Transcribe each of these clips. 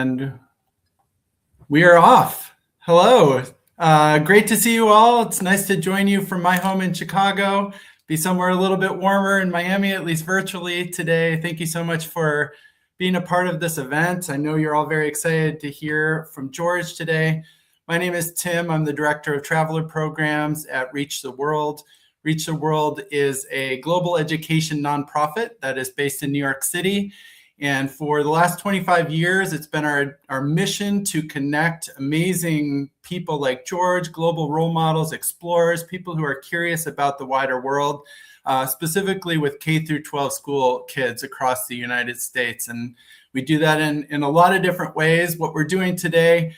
And we are off. Hello. Great to see you all. It's nice to join you from my home in Chicago, be somewhere a little bit warmer in Miami, at least virtually today. Thank you so much for being a part of this event. I know you're all very excited to hear from George today. My name is Tim. I'm the Director of Traveler Programs at Reach the World. Reach the World is a global education nonprofit that is based in New York City. And for the last 25 years, it's been our mission to connect amazing people like George, global role models, explorers, people who are curious about the wider world, specifically with K through 12 school kids across the United States. And we do that in a lot of different ways. What we're doing today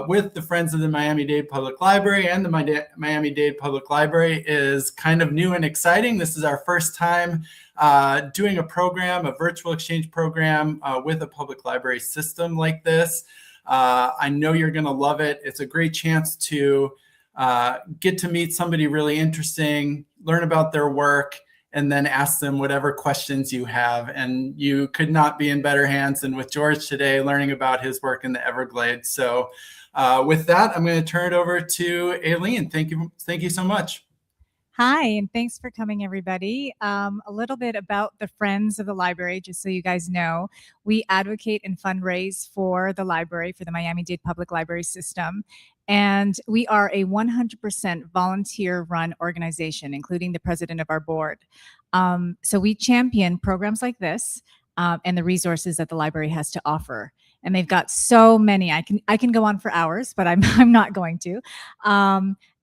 with the Friends of the Miami-Dade Public Library and the Miami-Dade Public Library is kind of new and exciting. This is our first time doing a virtual exchange program with a public library system like this. I know you're going to love it. It's a great chance to get to meet somebody really interesting, learn about their work, and then ask them whatever questions you have. And you could not be in better hands than with George today, learning about his work in the Everglades. So with that, I'm going to turn it over to Aileen. Thank you so much. Hi, and thanks for coming, everybody. A little bit about the Friends of the Library, just so you guys know. We advocate and fundraise for the library, for the Miami-Dade Public Library System. And we are a 100% volunteer-run organization, including the president of our board. So we champion programs like this and the resources that the library has to offer. And they've got so many. I can go on for hours, but I'm not going to.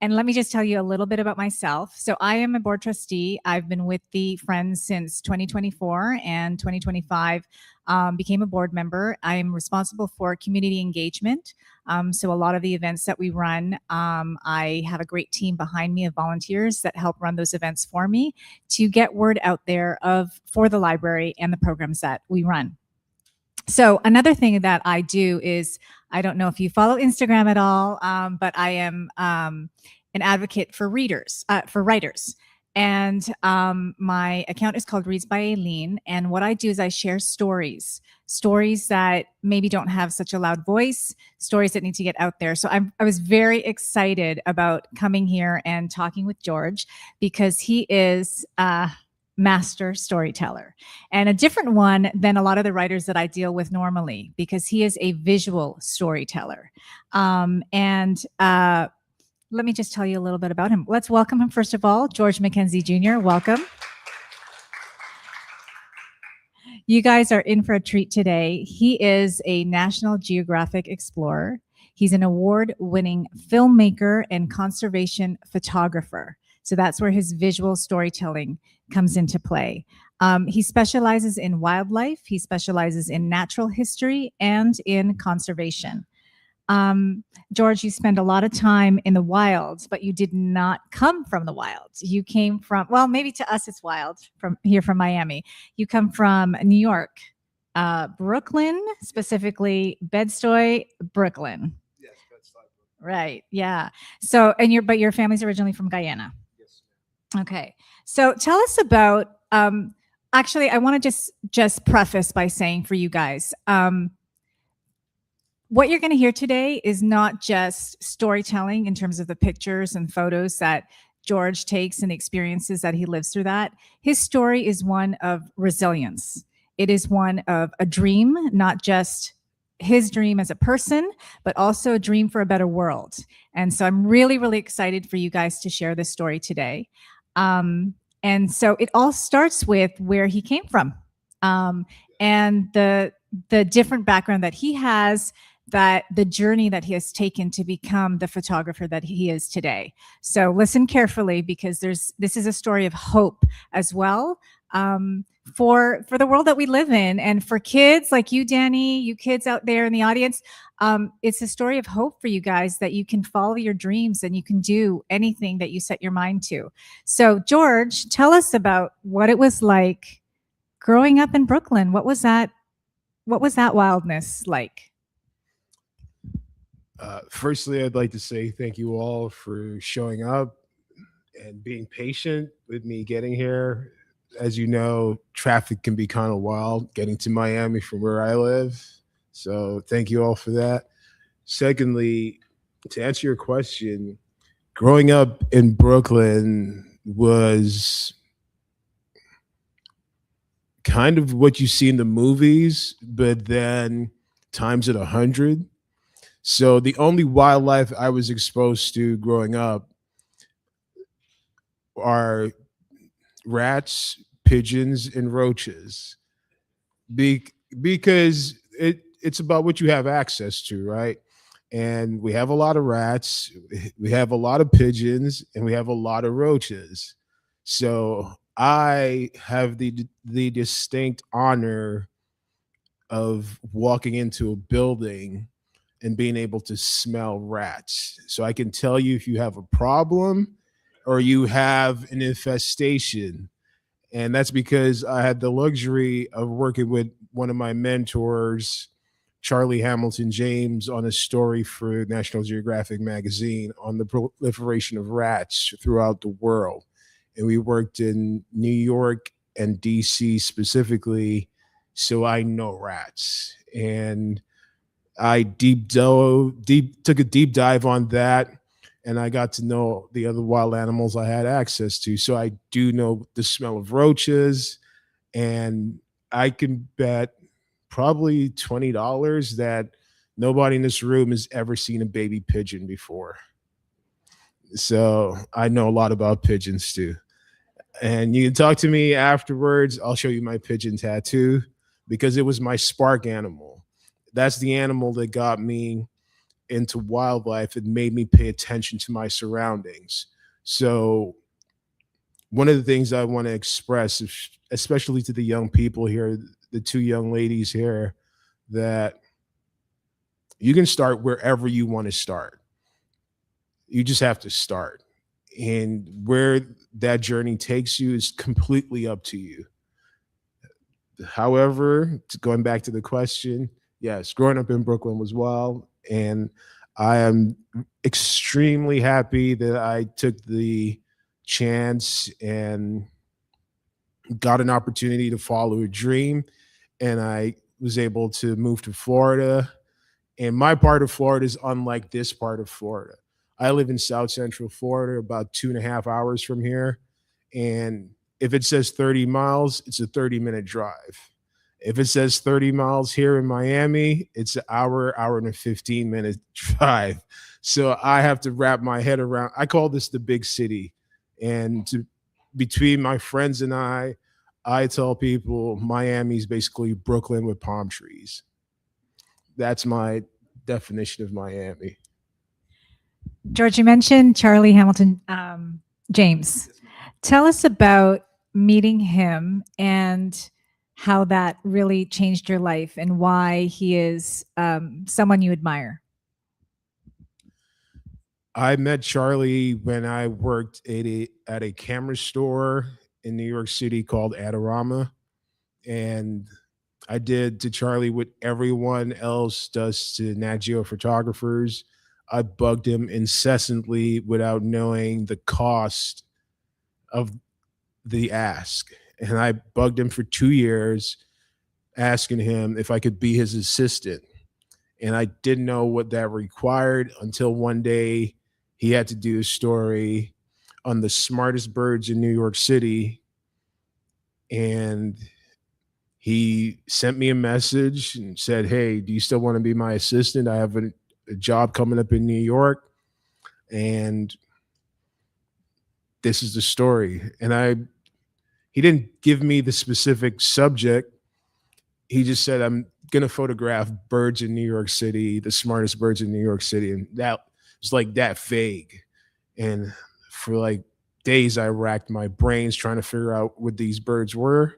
And let me just tell you a little bit about myself. So I am a board trustee. I've been with the Friends since 2024, and 2025 became a board member. I am responsible for community engagement. So a lot of the events that we run, I have a great team behind me of volunteers that help run those events for me to get word out there for the library and the programs that we run. So another thing that I do is, I don't know if you follow Instagram at all, but I am an advocate for writers. And my account is called Reads by Aileen. And what I do is I share stories that maybe don't have such a loud voice, stories that need to get out there. So I was very excited about coming here and talking with George, because he is master storyteller, and a different one than a lot of the writers that I deal with normally, because he is a visual storyteller. Let me just tell you a little bit about him. Let's welcome him, first of all, George Mackenzie Jr. Welcome. You guys are in for a treat today. He is a National Geographic explorer. He's an award-winning filmmaker and conservation photographer. So that's where his visual storytelling comes into play. He specializes in wildlife. He specializes in natural history and in conservation. George, you spend a lot of time in the wilds, but you did not come from the wilds. You came from, well, maybe to us it's wild, from Miami. You come from New York, Brooklyn, specifically Bed-Stuy, Brooklyn. Yes, Bed-Stuy. Right, yeah. So, but your family's originally from Guyana. Okay, so tell us about, actually, I want to just preface by saying for you guys, what you're going to hear today is not just storytelling in terms of the pictures and photos that George takes and the experiences that he lives through that. His story is one of resilience. It is one of a dream, not just his dream as a person, but also a dream for a better world. And so I'm really, really excited for you guys to share this story today. And so it all starts with where he came from, and the different background that he has, that the journey that he has taken to become the photographer that he is today. So listen carefully, because this is a story of hope as well, for the world that we live in, and for kids like you, Danny, you kids out there in the audience. It's a story of hope for you guys, that you can follow your dreams and you can do anything that you set your mind to. So George, tell us about what it was like growing up in Brooklyn. What was that wildness like? Firstly, I'd like to say thank you all for showing up and being patient with me getting here. As you know, traffic can be kind of wild getting to Miami from where I live. So thank you all for that. Secondly, to answer your question, growing up in Brooklyn was kind of what you see in the movies, but then times it 100. So the only wildlife I was exposed to growing up are rats, pigeons, and roaches. Be- because it's about what you have access to, right? And we have a lot of rats, we have a lot of pigeons, and we have a lot of roaches. So I have the distinct honor of walking into a building and being able to smell rats. So I can tell you if you have a problem or you have an infestation. And that's because I had the luxury of working with one of my mentors, Charlie Hamilton James, on a story for National Geographic magazine on the proliferation of rats throughout the world. And we worked in New York and DC specifically, so I know rats. And I took a deep dive on that, and I got to know the other wild animals I had access to. So I do know the smell of roaches, and I can bet probably $20 that nobody in this room has ever seen a baby pigeon before. So I know a lot about pigeons too. And you can talk to me afterwards. I'll show you my pigeon tattoo because it was my spark animal. That's the animal that got me into wildlife and made me pay attention to my surroundings. So, one of the things I want to express, especially to the young people here, the two young ladies here, that you can start wherever you want to start. You just have to start. And where that journey takes you is completely up to you. However, going back to the question, yes, growing up in Brooklyn was wild. And I am extremely happy that I took the chance and got an opportunity to follow a dream. And I was able to move to Florida. And my part of Florida is unlike this part of Florida. I live in South Central Florida, about 2.5 hours from here. And if it says 30 miles, it's a 30-minute drive. If it says 30 miles here in Miami, it's an hour and a 15-minute drive. So I have to wrap my head around. I call this the big city. And between my friends and I tell people Miami's basically Brooklyn with palm trees. That's my definition of Miami. George, you mentioned Charlie Hamilton James. Tell us about meeting him and how that really changed your life and why he is someone you admire. I met Charlie when I worked at a camera store in New York City called Adorama. And I did to Charlie what everyone else does to Nat Geo photographers. I bugged him incessantly without knowing the cost of the ask. And I bugged him for 2 years, asking him if I could be his assistant. And I didn't know what that required until one day he had to do a story on the smartest birds in New York City. And he sent me a message and said, "Hey, do you still want to be my assistant? I have a job coming up in New York." And this is the story. And he didn't give me the specific subject. He just said, "I'm going to photograph birds in New York City, the smartest birds in New York City." And that was like that vague. And for like days, I racked my brains trying to figure out what these birds were.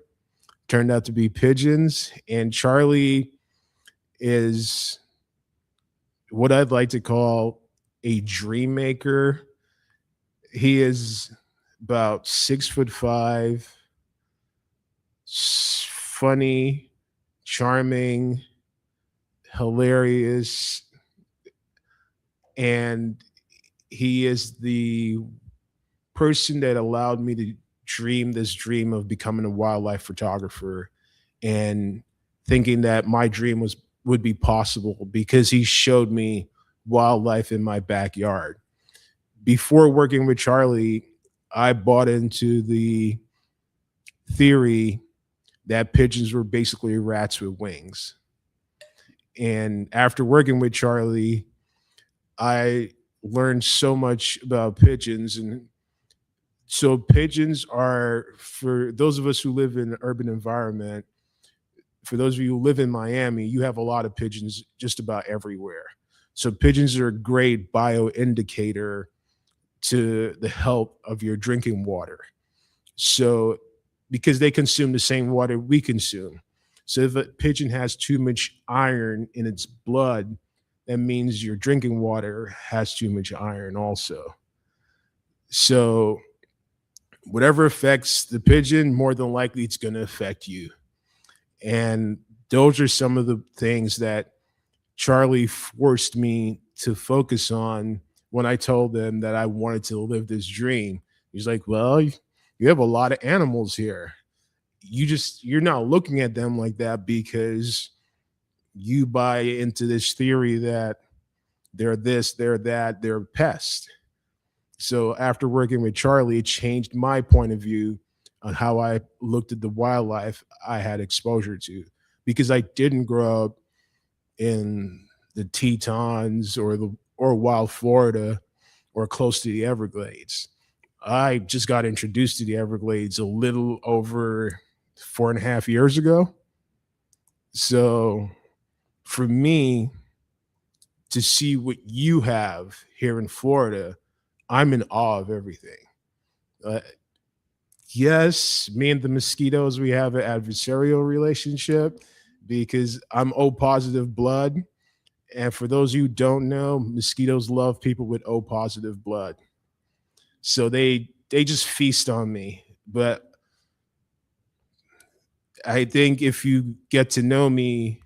Turned out to be pigeons. And Charlie is what I'd like to call a dream maker. He is about 6'5", funny, charming, hilarious, and he is the person that allowed me to dream this dream of becoming a wildlife photographer and thinking that my dream was would be possible because he showed me wildlife in my backyard. Before working with Charlie, I bought into the theory that pigeons were basically rats with wings. And after working with Charlie, I learned so much about pigeons. And so pigeons are, for those of us who live in an urban environment, for those of you who live in Miami, you have a lot of pigeons just about everywhere. So pigeons are a great bioindicator to the health of your drinking water. So because they consume the same water we consume. So if a pigeon has too much iron in its blood, that means your drinking water has too much iron also. So whatever affects the pigeon, more than likely it's going to affect you. And those are some of the things that Charlie forced me to focus on when I told them that I wanted to live this dream. He's like, well, you have a lot of animals here. You're not looking at them like that because you buy into this theory that they're this, they're that, they're pests. So after working with Charlie, it changed my point of view on how I looked at the wildlife I had exposure to, because I didn't grow up in the Tetons or wild Florida or close to the Everglades. I just got introduced to the Everglades a little over 4.5 years ago. So for me to see what you have here in Florida, I'm in awe of everything. Uh, yes, me and the mosquitoes, we have an adversarial relationship because I'm O positive blood. And for those of you who don't know, mosquitoes love people with O positive blood. So they just feast on me. But I think if you get to know me,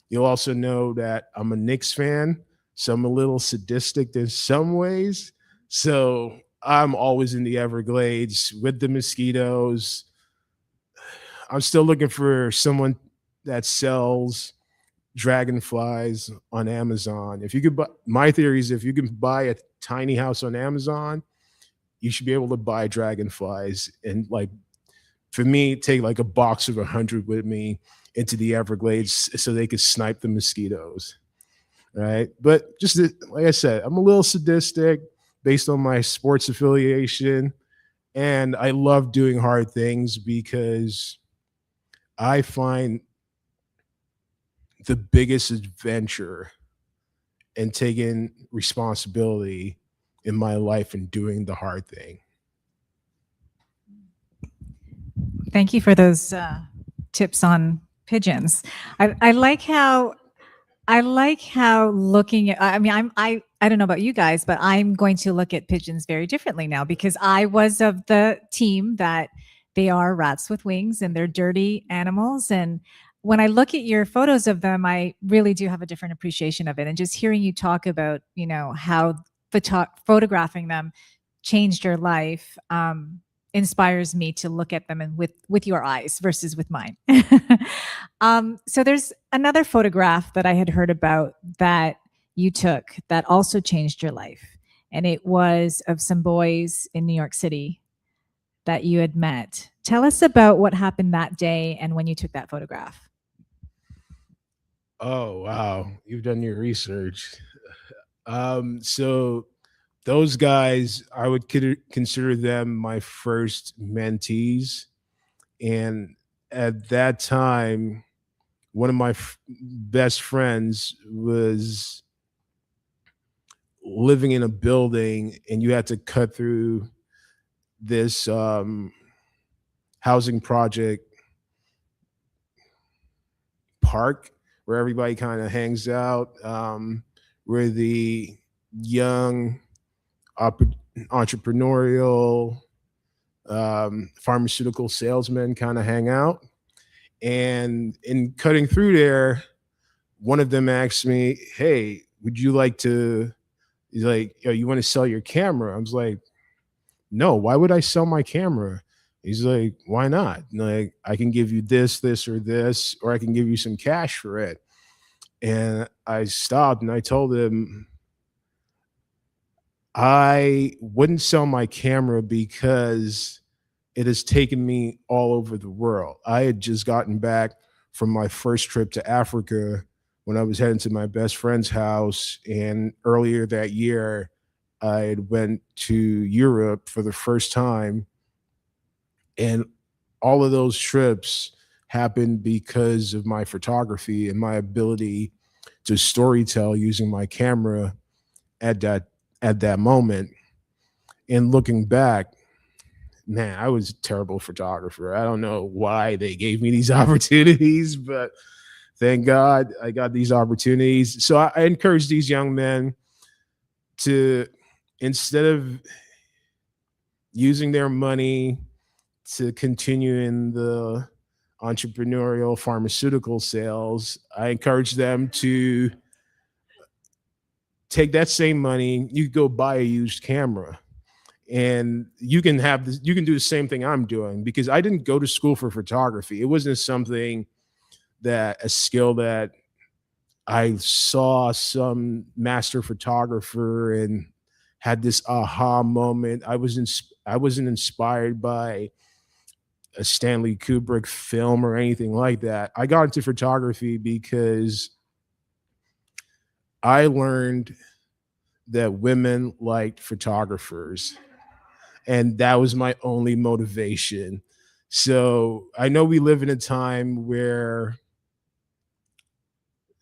you'll also know that I'm a Knicks fan. So I'm a little sadistic in some ways. So I'm always in the Everglades with the mosquitoes. I'm still looking for someone that sells dragonflies on Amazon. If you could buy, my theory is if you can buy a tiny house on Amazon, you should be able to buy dragonflies. And like, for me, take like a box of 100 with me into the Everglades so they could snipe the mosquitoes. Right. But just like I said, I'm a little sadistic based on my sports affiliation. And I love doing hard things because I find the biggest adventure in taking responsibility in my life and doing the hard thing. Thank you for those tips on pigeons. I like how looking at, I mean, I don't know about you guys, but I'm going to look at pigeons very differently now because I was of the team that they are rats with wings and they're dirty animals. And when I look at your photos of them, I really do have a different appreciation of it. And just hearing you talk about, how photographing them changed your life, inspires me to look at them and with your eyes versus with mine. So there's another photograph that I had heard about that you took that also changed your life. And it was of some boys in New York City that you had met. Tell us about what happened that day and when you took that photograph. Oh, wow. You've done your research. So those guys, I would consider them my first mentees. And at that time, one of my best friends was living in a building and you had to cut through this housing project park where everybody kind of hangs out, where the young entrepreneurial pharmaceutical salesmen kind of hang out. And in cutting through there, one of them asked me, hey, would you like to, he's like, yo, you want to sell your camera? I was like, no, why would I sell my camera? He's like, why not? Like, I can give you this, or this, or I can give you some cash for it. And I stopped and I told him I wouldn't sell my camera because it has taken me all over the world. I had just gotten back from my first trip to Africa when I was heading to my best friend's house. And earlier that year, I had went to Europe for the first time. And all of those trips happened because of my photography and my ability to storytell using my camera at that moment. And looking back, man, I was a terrible photographer. I don't know why they gave me these opportunities, but thank God I got these opportunities. So I encourage these young men to, instead of using their money to continue in the entrepreneurial pharmaceutical sales, I encourage them to take that same money. You go buy a used camera, and you can have this, you can do the same thing I'm doing, because I didn't go to school for photography. It wasn't something that a skill that I saw some master photographer and had this aha moment. I wasn't inspired by a Stanley Kubrick film or anything like that. I got into photography because I learned that women liked photographers, and that was my only motivation. So I know we live in a time where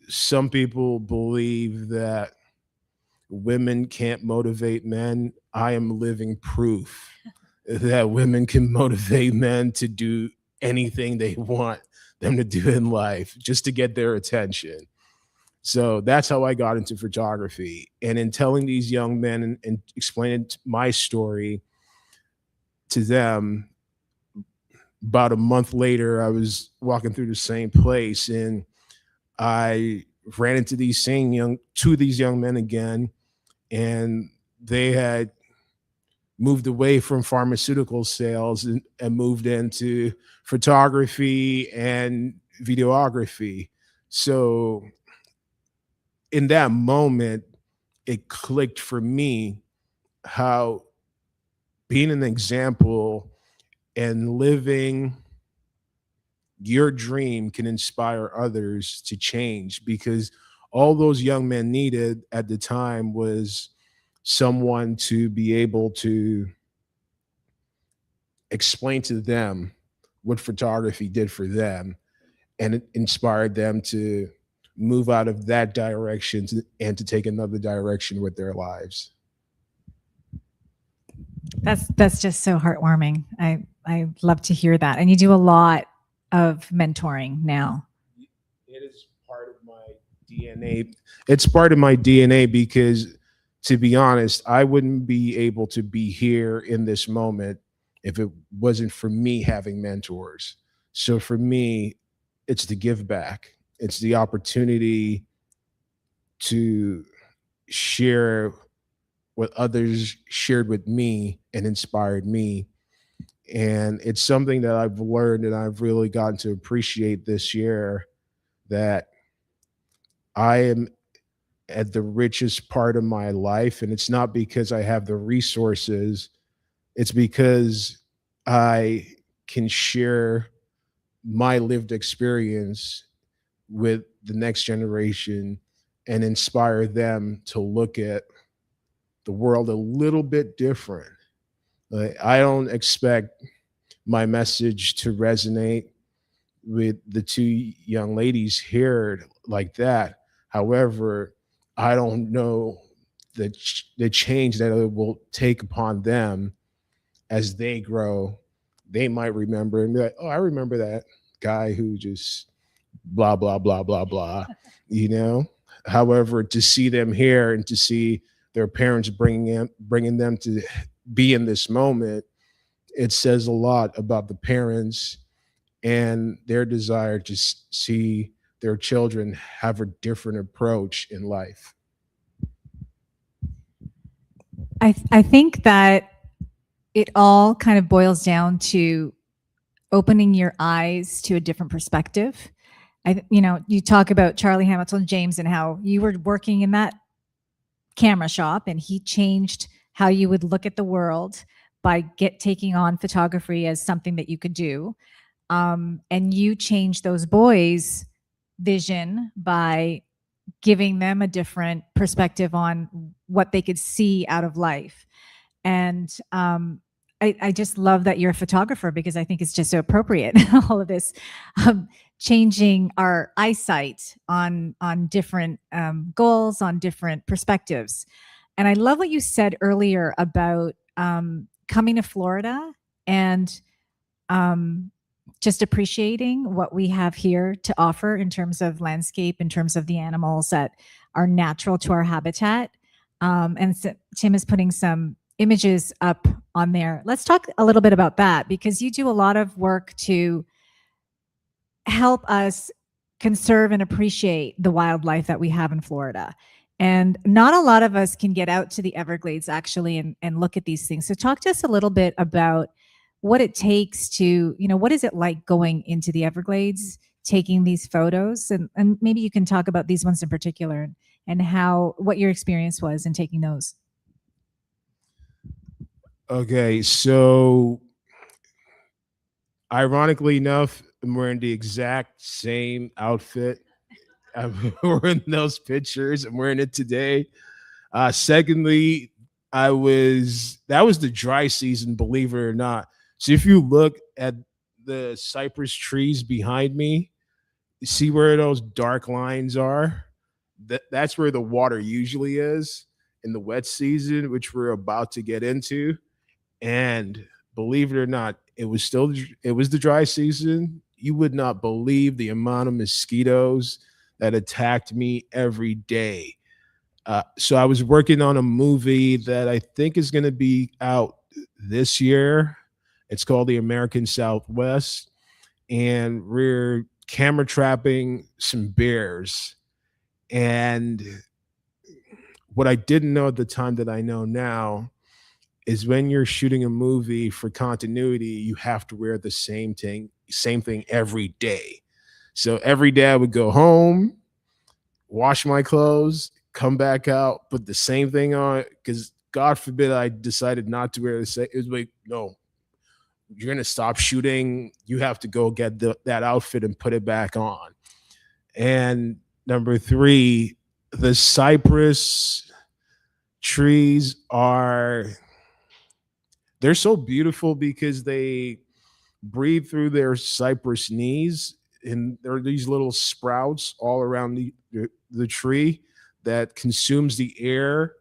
some people believe that women can't motivate men. I am living proof that women can motivate men to do anything they want them to do in life just to get their attention. So that's how I got into photography. And in telling these young men and explaining my story to them, about a month later, I was walking through the same place and I ran into two of these young men again, and they had moved away from pharmaceutical sales and moved into photography and videography. So in that moment, it clicked for me how being an example and living your dream can inspire others to change, because all those young men needed at the time was someone to be able to explain to them what photography did for them, and it inspired them to move out of that direction and to take another direction with their lives. That's just so heartwarming. I love to hear that. And you do a lot of mentoring now. It is part of my DNA. It's part of my DNA because, to be honest, I wouldn't be able to be here in this moment if it wasn't for me having mentors. So for me, it's the give back. It's the opportunity to share what others shared with me and inspired me. And it's something that I've learned and I've really gotten to appreciate this year, that I am at the richest part of my life. And it's not because I have the resources, it's because I can share my lived experience with the next generation and inspire them to look at the world a little bit different. Like, I don't expect my message to resonate with the two young ladies here like that. However, I don't know the change that it will take upon them as they grow. They might remember and be like, "Oh, I remember that guy who just blah blah blah blah blah," you know. However, to see them here and to see their parents bringing them to be in this moment, it says a lot about the parents and their desire to see their children have a different approach in life. I think that it all kind of boils down to opening your eyes to a different perspective You talk about Charlie Hamilton James and how you were working in that camera shop and he changed how you would look at the world by taking on photography as something that you could do. And you changed those boys' vision by giving them a different perspective on what they could see out of life. And I just love that you're a photographer because I think it's just so appropriate. All of this changing our eyesight on different goals, on different perspectives. And I love what you said earlier about coming to Florida and just appreciating what we have here to offer in terms of landscape, in terms of the animals that are natural to our habitat. And so Tim is putting some images up on there. Let's talk a little bit about that because you do a lot of work to help us conserve and appreciate the wildlife that we have in Florida. And not a lot of us can get out to the Everglades actually and look at these things. So talk to us a little bit about what it takes to, what is it like going into the Everglades, taking these photos? And maybe you can talk about these ones in particular and what your experience was in taking those. Okay, so ironically enough, I'm wearing the exact same outfit I'm wearing those pictures. I'm wearing it today. Secondly, that was the dry season, believe it or not. So if you look at the cypress trees behind me, you see where those dark lines are? That's where the water usually is in the wet season, which we're about to get into. And believe it or not, it was the dry season. You would not believe the amount of mosquitoes that attacked me every day. So I was working on a movie that I think is going to be out this year. It's called The American Southwest, and we're camera trapping some bears. And what I didn't know at the time that I know now is when you're shooting a movie for continuity, you have to wear the same thing every day. So every day I would go home, wash my clothes, come back out, put the same thing on, because God forbid I decided not to wear the same. It was like, no, you're gonna stop shooting. You have to go get that outfit and put it back on. And number three, the cypress trees they're so beautiful because they breathe through their cypress knees, and there are these little sprouts all around the tree that consumes the air,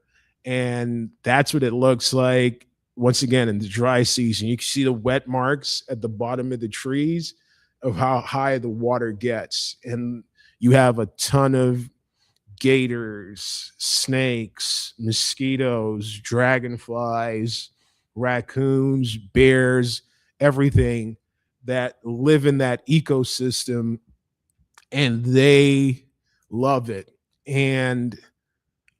and that's what it looks like once again in the dry season. You can see the wet marks at the bottom of the trees of how high the water gets, and you have a ton of gators, snakes, mosquitoes, dragonflies, raccoons, bears, everything that live in that ecosystem, and they love it. And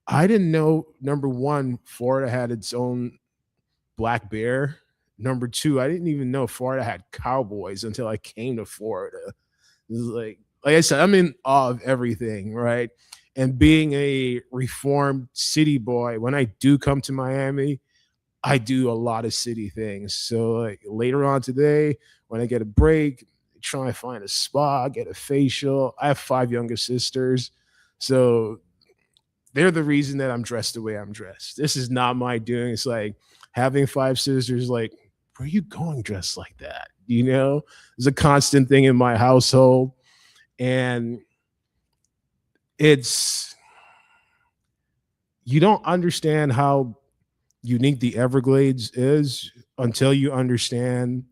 I didn't know, number one, Florida had its own black bear. Number two, I didn't even know Florida had cowboys until I came to Florida. It was like I said, I'm in awe of everything, right? And being a reformed city boy, when I do come to Miami, I do a lot of city things. So like later on today, when I get a break, try and find a spa, get a facial. I have 5 younger sisters, so they're the reason that I'm dressed the way I'm dressed. This is not my doing. It's like having 5 sisters. Like, where are you going dressed like that? It's a constant thing in my household, and you don't understand how unique the Everglades is until you understand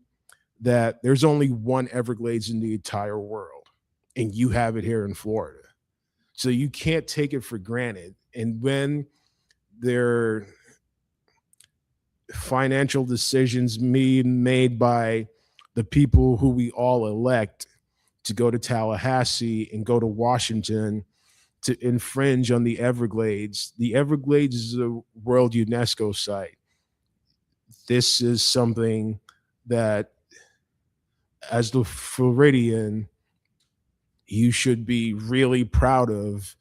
that there's only one Everglades in the entire world, and you have it here in Florida. So you can't take it for granted. And when there are financial decisions made by the people who we all elect to go to Tallahassee and go to Washington to infringe on the Everglades is a World UNESCO site. This is something that, as the Floridian, you should be really proud of,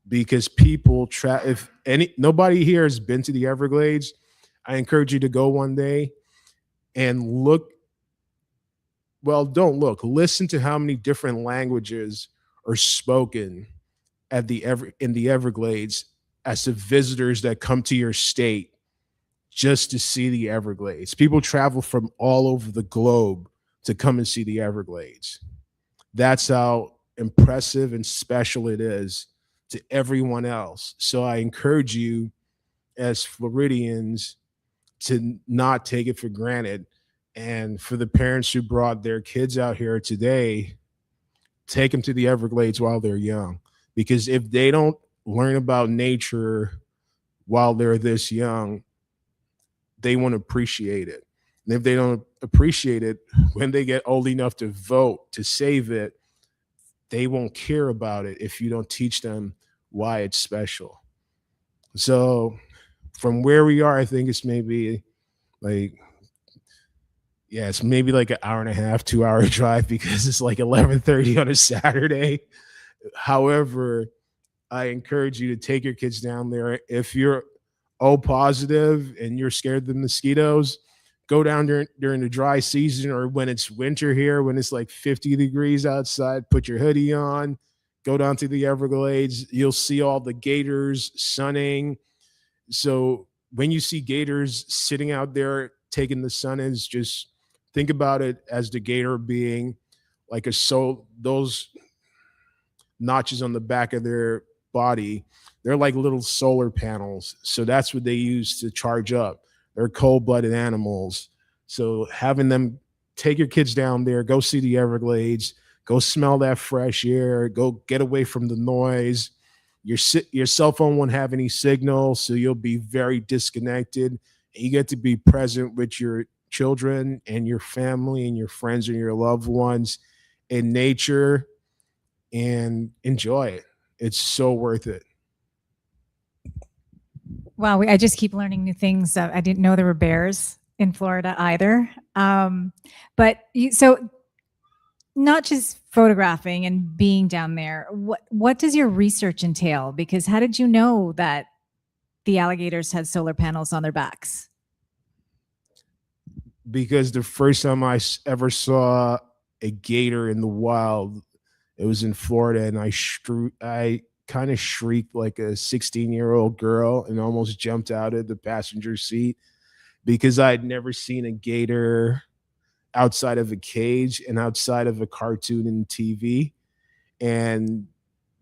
because people if nobody here has been to the Everglades, I encourage you to go one day and look. Well, don't look, listen to how many different languages are spoken in the Everglades as the visitors that come to your state just to see the Everglades. People travel from all over the globe to come and see the Everglades. That's how impressive and special it is to everyone else. So I encourage you as Floridians to not take it for granted. And for the parents who brought their kids out here today, take them to the Everglades while they're young. Because if they don't learn about nature while they're this young, they won't appreciate it. And if they don't appreciate it, when they get old enough to vote to save it, they won't care about it if you don't teach them why it's special. So from where we are, I think it's maybe like, yeah, it's maybe like an hour and a half, 2 hour drive, because it's like 11:30 on a Saturday. However, I encourage you to take your kids down there. If you're O positive and you're scared of the mosquitoes, go down during the dry season, or when it's winter here, when it's like 50 degrees outside, put your hoodie on, go down to the Everglades. You'll see all the gators sunning. So when you see gators sitting out there taking the sun in, just think about it as the gator being like those notches on the back of their body, they're like little solar panels. So that's what they use to charge up. They're cold-blooded animals. So having them, take your kids down there, go see the Everglades, go smell that fresh air, go get away from the noise. Your cell phone won't have any signal, so you'll be very disconnected. You get to be present with your children and your family and your friends and your loved ones in nature, and enjoy it. It's so worth it. Wow, I just keep learning new things. I didn't know there were bears in Florida either. So not just photographing and being down there, what does your research entail? Because how did you know that the alligators had solar panels on their backs? Because the first time I ever saw a gator in the wild, it was in Florida, and I kind of shrieked like a 16-year-old girl and almost jumped out of the passenger seat, because I'd never seen a gator outside of a cage and outside of a cartoon and TV. And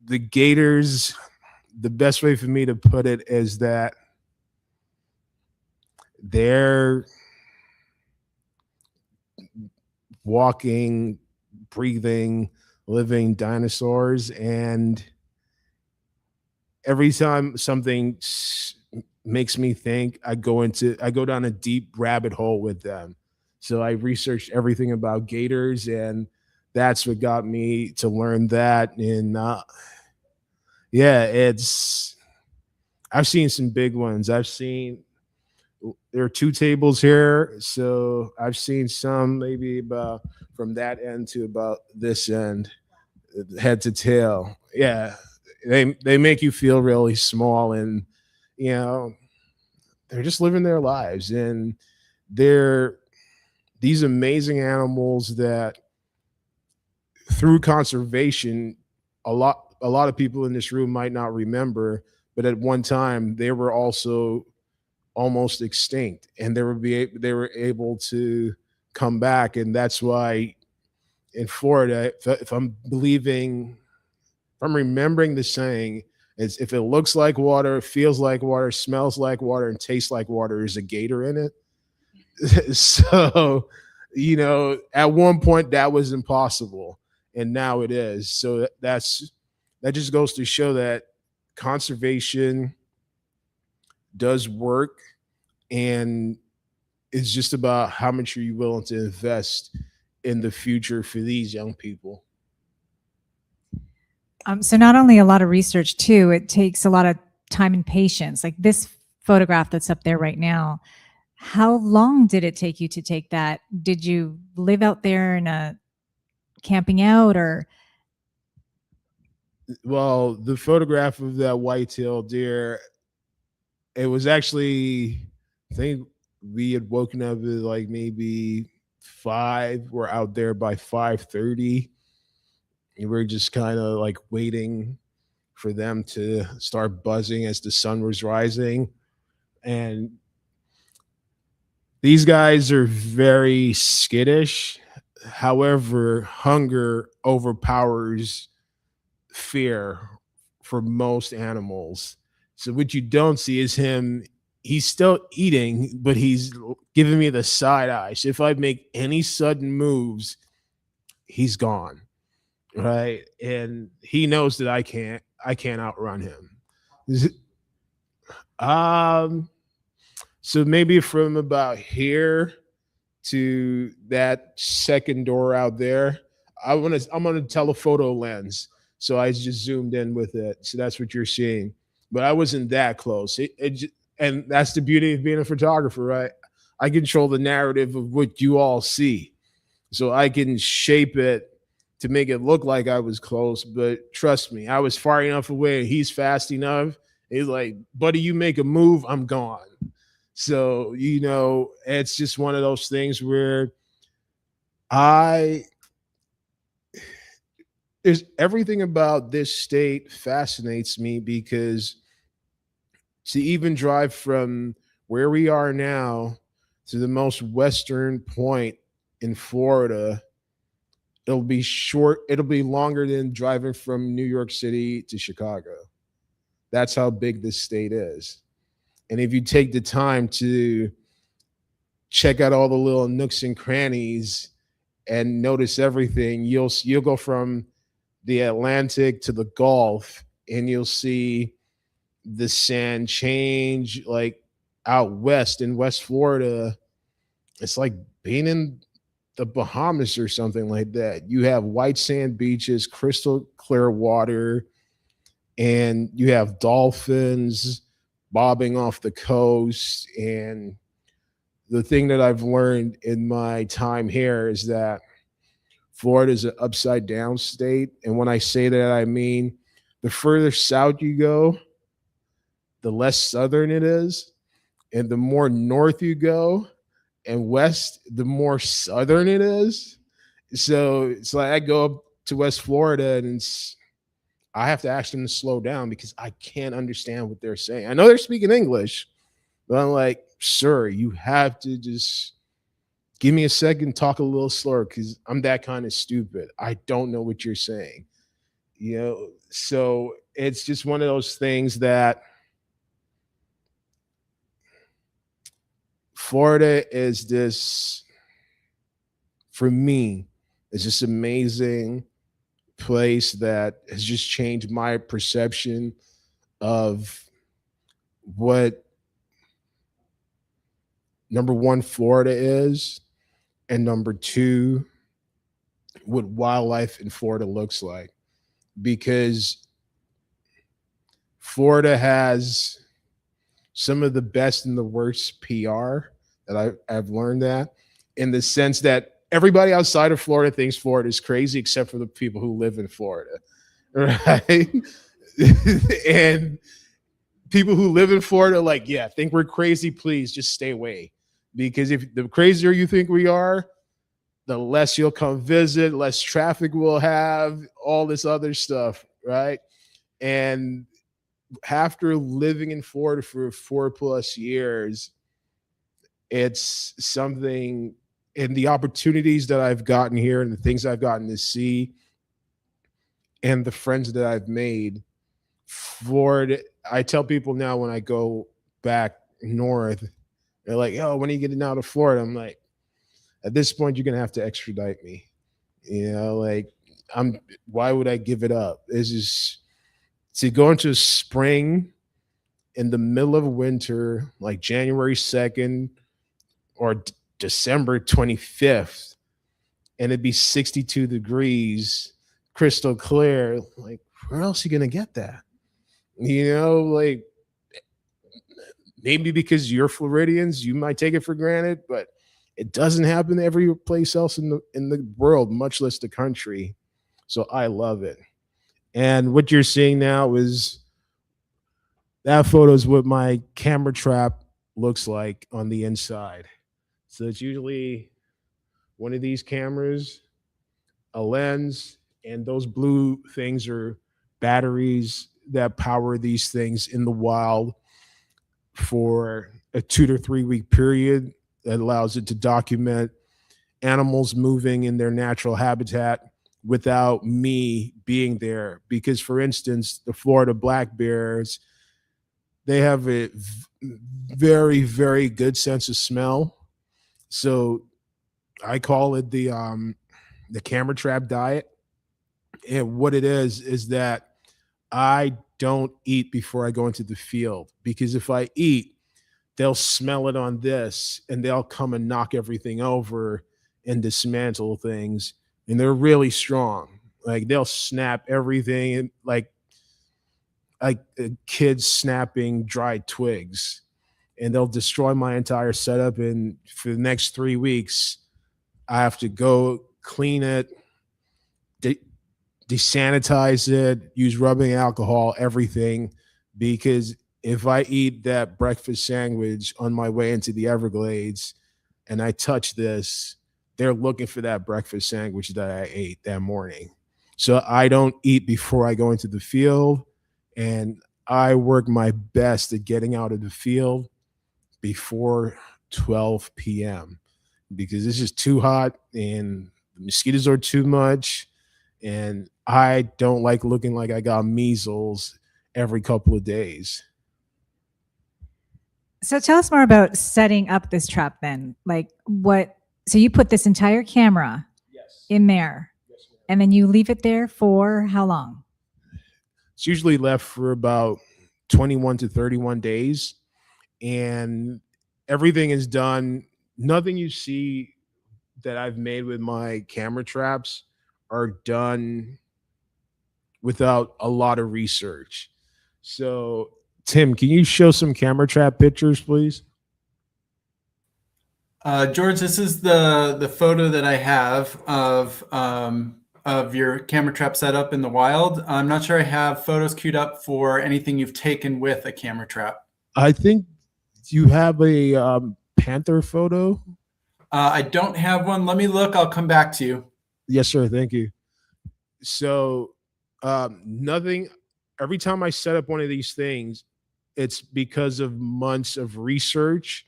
the gators, the best way for me to put it is that they're walking, breathing, living dinosaurs. And every time something makes me think, I go down a deep rabbit hole with them. So I researched everything about gators, and that's what got me to learn that. And yeah, I've seen some big ones. There are 2 tables here, so I've seen some maybe about from that end to about this end, head to tail. Yeah, they make you feel really small, and you know, they're just living their lives, and they're these amazing animals that, through conservation, a lot of people in this room might not remember, but at one time they were also almost extinct, and they were able to come back. And that's why in Florida, if I'm remembering the saying, is if it looks like water, feels like water, smells like water, and tastes like water, there's a gator in it. So, at one point that was impossible, and now it is. So that just goes to show that conservation does work, and it's just about how much are you willing to invest in the future for these young people. So not only a lot of research too, it takes a lot of time and patience. Like this photograph that's up there right now, how long did it take you to take that? Did you live out there in a camping out, or? Well, the photograph of that white-tailed deer, it was actually, I think we had woken up at like maybe 5. We're out there by 5:30. And we're just kind of like waiting for them to start buzzing as the sun was rising. And these guys are very skittish. However, hunger overpowers fear for most animals. So what you don't see is him. He's still eating, but he's giving me the side eye. So if I make any sudden moves, he's gone. Right. And he knows that I can't outrun him. Um, so maybe from about here to that second door out there, I'm on a telephoto lens. So I just zoomed in with it. So that's what you're seeing. But I wasn't that close. And that's the beauty of being a photographer, right? I control the narrative of what you all see. So I can shape it to make it look like I was close. But trust me, I was far enough away. He's fast enough. He's like, buddy, you make a move, I'm gone. So, it's just one of those things where I there's everything about this state fascinates me, because to even drive from where we are now to the most western point in Florida, it'll be longer than driving from New York City to Chicago. That's how big this state is. And if you take the time to check out all the little nooks and crannies and notice everything, you'll go from the Atlantic to the Gulf, and you'll see the sand change. Like out west in West Florida, it's like being in the Bahamas or something like that. You have white sand beaches, crystal clear water, and you have dolphins bobbing off the coast. And the thing that I've learned in my time here is that Florida is an upside down state. And when I say that, I mean the further south you go, the less southern it is. And the more north you go and west, the more southern it is. So it's like I go up to West Florida, and I have to ask them to slow down because I can't understand what they're saying. I know they're speaking English, but I'm like, sir, you have to just give me a second, talk a little slower, because I'm that kind of stupid. I don't know what you're saying. So it's just one of those things that Florida is this, for me, is this amazing place that has just changed my perception of what, number one, Florida is, and number two, what wildlife in Florida looks like. Because Florida has some of the best and the worst PR that I've learned, that in the sense that everybody outside of Florida thinks Florida is crazy, except for the people who live in Florida, right? And people who live in Florida, like, yeah, think we're crazy, please just stay away. Because if the crazier you think we are, the less you'll come visit, less traffic we'll have, all this other stuff, right? And after living in Florida for 4+ years, it's something, and the opportunities that I've gotten here and the things I've gotten to see and the friends that I've made, Florida, I tell people now when I go back north, they're like, oh, when are you getting out of Florida? I'm like, at this point, you're going to have to extradite me. Like, why would I give it up? It's just to go into spring in the middle of winter, like January 2nd or December 25th, and it'd be 62 degrees, crystal clear. Like, where else are you going to get that? Like, maybe because you're Floridians, you might take it for granted, but it doesn't happen every place else in the world, much less the country. So I love it. And what you're seeing now is that photo is what my camera trap looks like on the inside. So it's usually one of these cameras, a lens, and those blue things are batteries that power these things in the wild for a 2 to 3 week period that allows it to document animals moving in their natural habitat without me being there. Because, for instance, the Florida black bears, they have a very, very good sense of smell. So I call it the camera trap diet. And what it is that I don't eat before I go into the field, because if I eat, they'll smell it on this and they'll come and knock everything over and dismantle things. And they're really strong. Like they'll snap everything like kids snapping dried twigs, and they'll destroy my entire setup. And for the next 3 weeks, I have to go clean it, desanitize it, use rubbing alcohol, everything, because if I eat that breakfast sandwich on my way into the Everglades and I touch this, they're looking for that breakfast sandwich that I ate that morning. So I don't eat before I go into the field, and I work my best at getting out of the field before 12 p.m. because it's just too hot and the mosquitoes are too much. And I don't like looking like I got measles every couple of days. So tell us more about setting up this trap then. Like what, so you put this entire camera in there and then you leave it there for how long? It's usually left for about 21 to 31 days. And everything is done. Nothing you see that I've made with my camera traps are done without a lot of research. So, Tim, can you show some camera trap pictures, please? George, this is the photo that I have of your camera trap setup in the wild. I'm not sure I have photos queued up for anything you've taken with a camera trap. I think you have a panther photo. I don't have one. Let me look. I'll come back to you. Yes, sir. Thank you. So, nothing. Every time I set up one of these things, it's because of months of research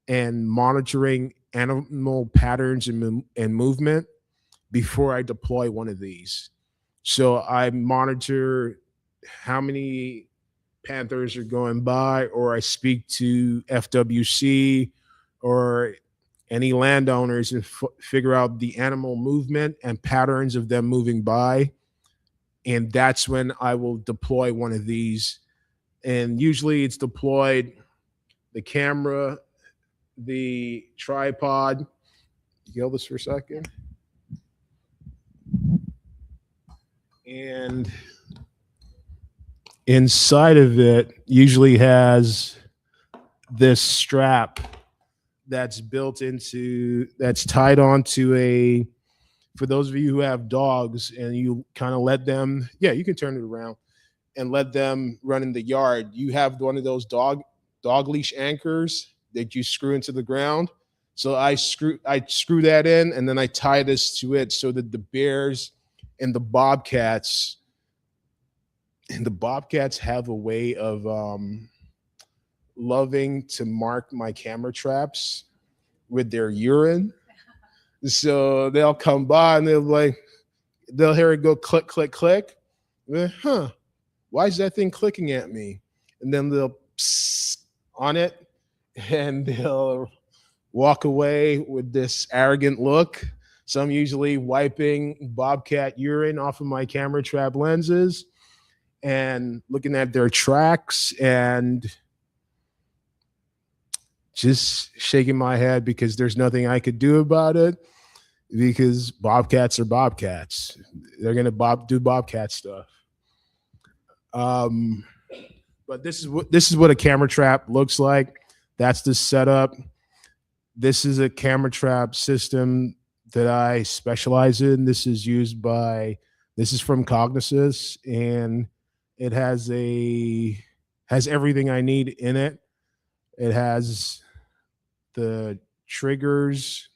and monitoring animal patterns and movement before I deploy one of these. So I monitor how many panthers are going by, or I speak to FWC or any landowners and figure out the animal movement and patterns of them moving by. And that's when I will deploy one of these. And usually it's deployed the camera, the tripod. You hold this for a second. And inside of it usually has this strap that's tied onto a, for those of you who have dogs and you kind of let them, yeah, you can turn it around and let them run in the yard. You have one of those dog leash anchors that you screw into the ground. So I screw that in, and then I tie this to it so that the bears and the bobcats have a way of loving to mark my camera traps with their urine. So they'll come by and they'll hear it go click, click, click. Huh, why is that thing clicking at me? And then they'll psst on it and they'll walk away with this arrogant look. So I'm usually wiping bobcat urine off of my camera trap lenses and looking at their tracks and just shaking my head because there's nothing I could do about it, because bobcats are bobcats. They're going to do bobcat stuff. But this is what a camera trap looks like. That's the setup. This is a camera trap system that I specialize in. This is used by This is from Cognisis, and it has everything I need in it. It has the triggers,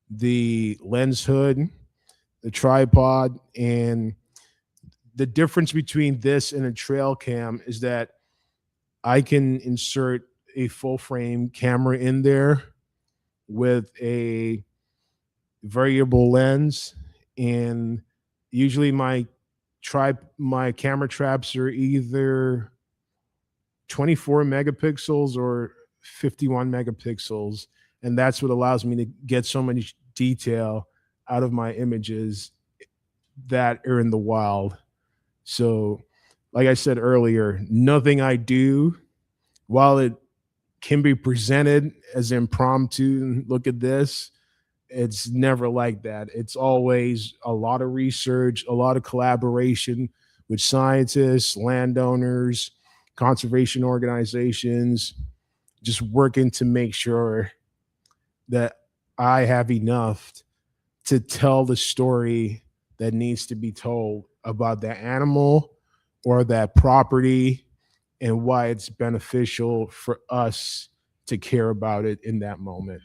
the lens hood, the tripod, and the difference between this and a trail cam is that I can insert a full frame camera in there with a variable lens, and usually my camera traps are either 24 megapixels or 51 megapixels, and that's what allows me to get so much detail out of my images that are in the wild. So like I said earlier, nothing I do, while it can be presented as impromptu, look at this, it's never like that. It's always a lot of research, a lot of collaboration with scientists, landowners, conservation organizations, just working to make sure that I have enough to tell the story that needs to be told about that animal or that property and why it's beneficial for us to care about it in that moment.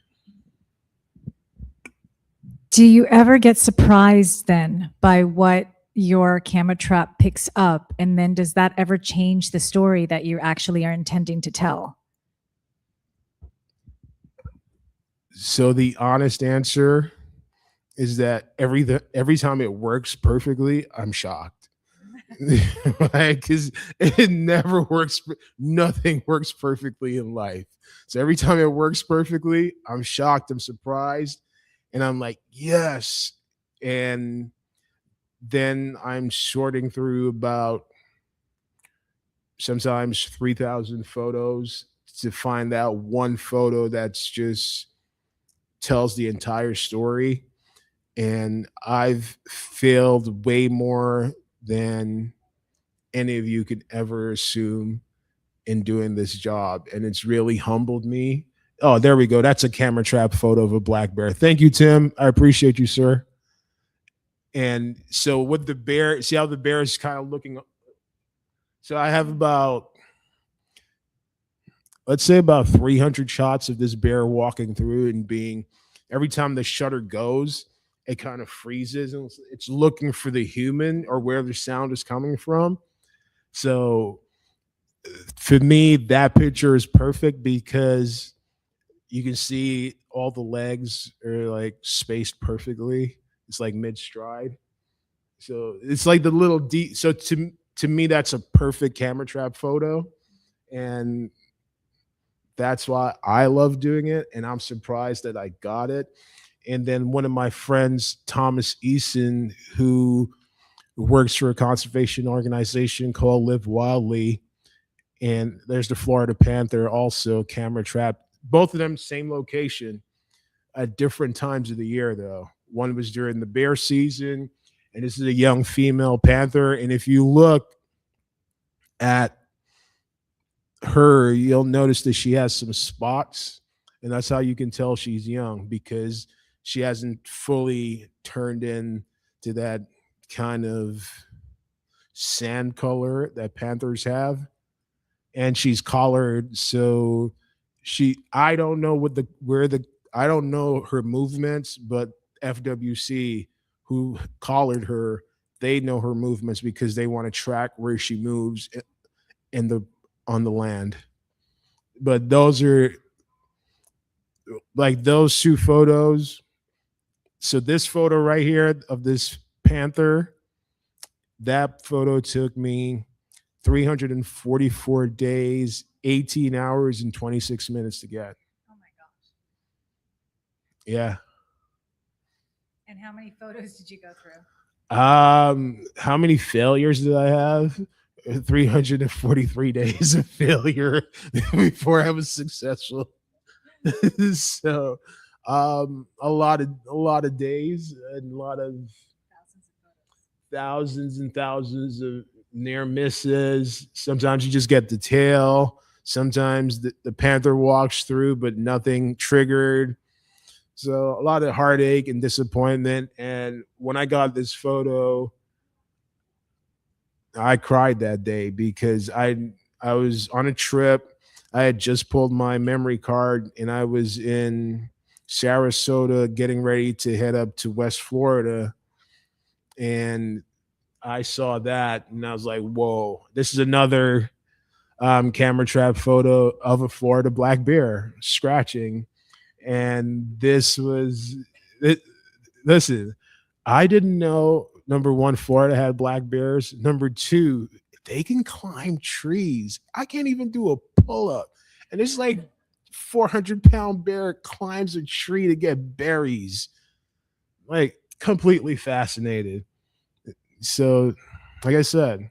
Do you ever get surprised then by what your camera trap picks up? And then does that ever change the story that you actually are intending to tell? So the honest answer is that every time it works perfectly, I'm shocked. Like, because it never works. Nothing works perfectly in life. So every time it works perfectly, I'm shocked. I'm surprised. And I'm like, yes. And then I'm sorting through about sometimes 3,000 photos to find out one photo that's just tells the entire story. And I've failed way more than any of you could ever assume in doing this job. And it's really humbled me. Oh, there we go. That's a camera trap photo of a black bear. Thank you, Tim. I appreciate you, sir. And so with the bear, see how the bear is kind of looking. So I have about, let's say about 300 shots of this bear walking through and being, every time the shutter goes, it kind of freezes and it's looking for the human or where the sound is coming from. So for me, that picture is perfect because you can see all the legs are like spaced perfectly. It's like mid stride. So it's like the little so to me, that's a perfect camera trap photo. And that's why I love doing it. And I'm surprised that I got it. And then one of my friends, Thomas Eason, who works for a conservation organization called Live Wildly, and there's the Florida panther, also camera trap. Both of them same location at different times of the year, though. One was during the bear season, and this is a young female panther. And if you look at her, you'll notice that she has some spots, and that's how you can tell she's young, because she hasn't fully turned into that kind of sand color that panthers have. And she's collared, so I don't know I don't know her movements, but FWC, who collared her, they know her movements because they want to track where she moves on the land. But those are like those two photos. So this photo right here of this panther, that photo took me 344 days, 18 hours, and 26 minutes to get. Oh my gosh. Yeah. And how many photos did you go through? How many failures did I have? 343 days of failure before I was successful. So a lot of days and a lot of thousands and thousands of near misses. Sometimes you just get the tail. Sometimes the panther walks through, but nothing triggered. So a lot of heartache and disappointment. And when I got this photo, I cried that day because I was on a trip. I had just pulled my memory card and I was in Sarasota getting ready to head up to West Florida. And I saw that and I was like, whoa, this is another camera trap photo of a Florida black bear scratching. And this was it. Listen, I didn't know, number one, Florida had black bears. Number two, they can climb trees. I can't even do a pull up. And it's like 400-pound bear climbs a tree to get berries. Like, completely fascinated. So, like I said,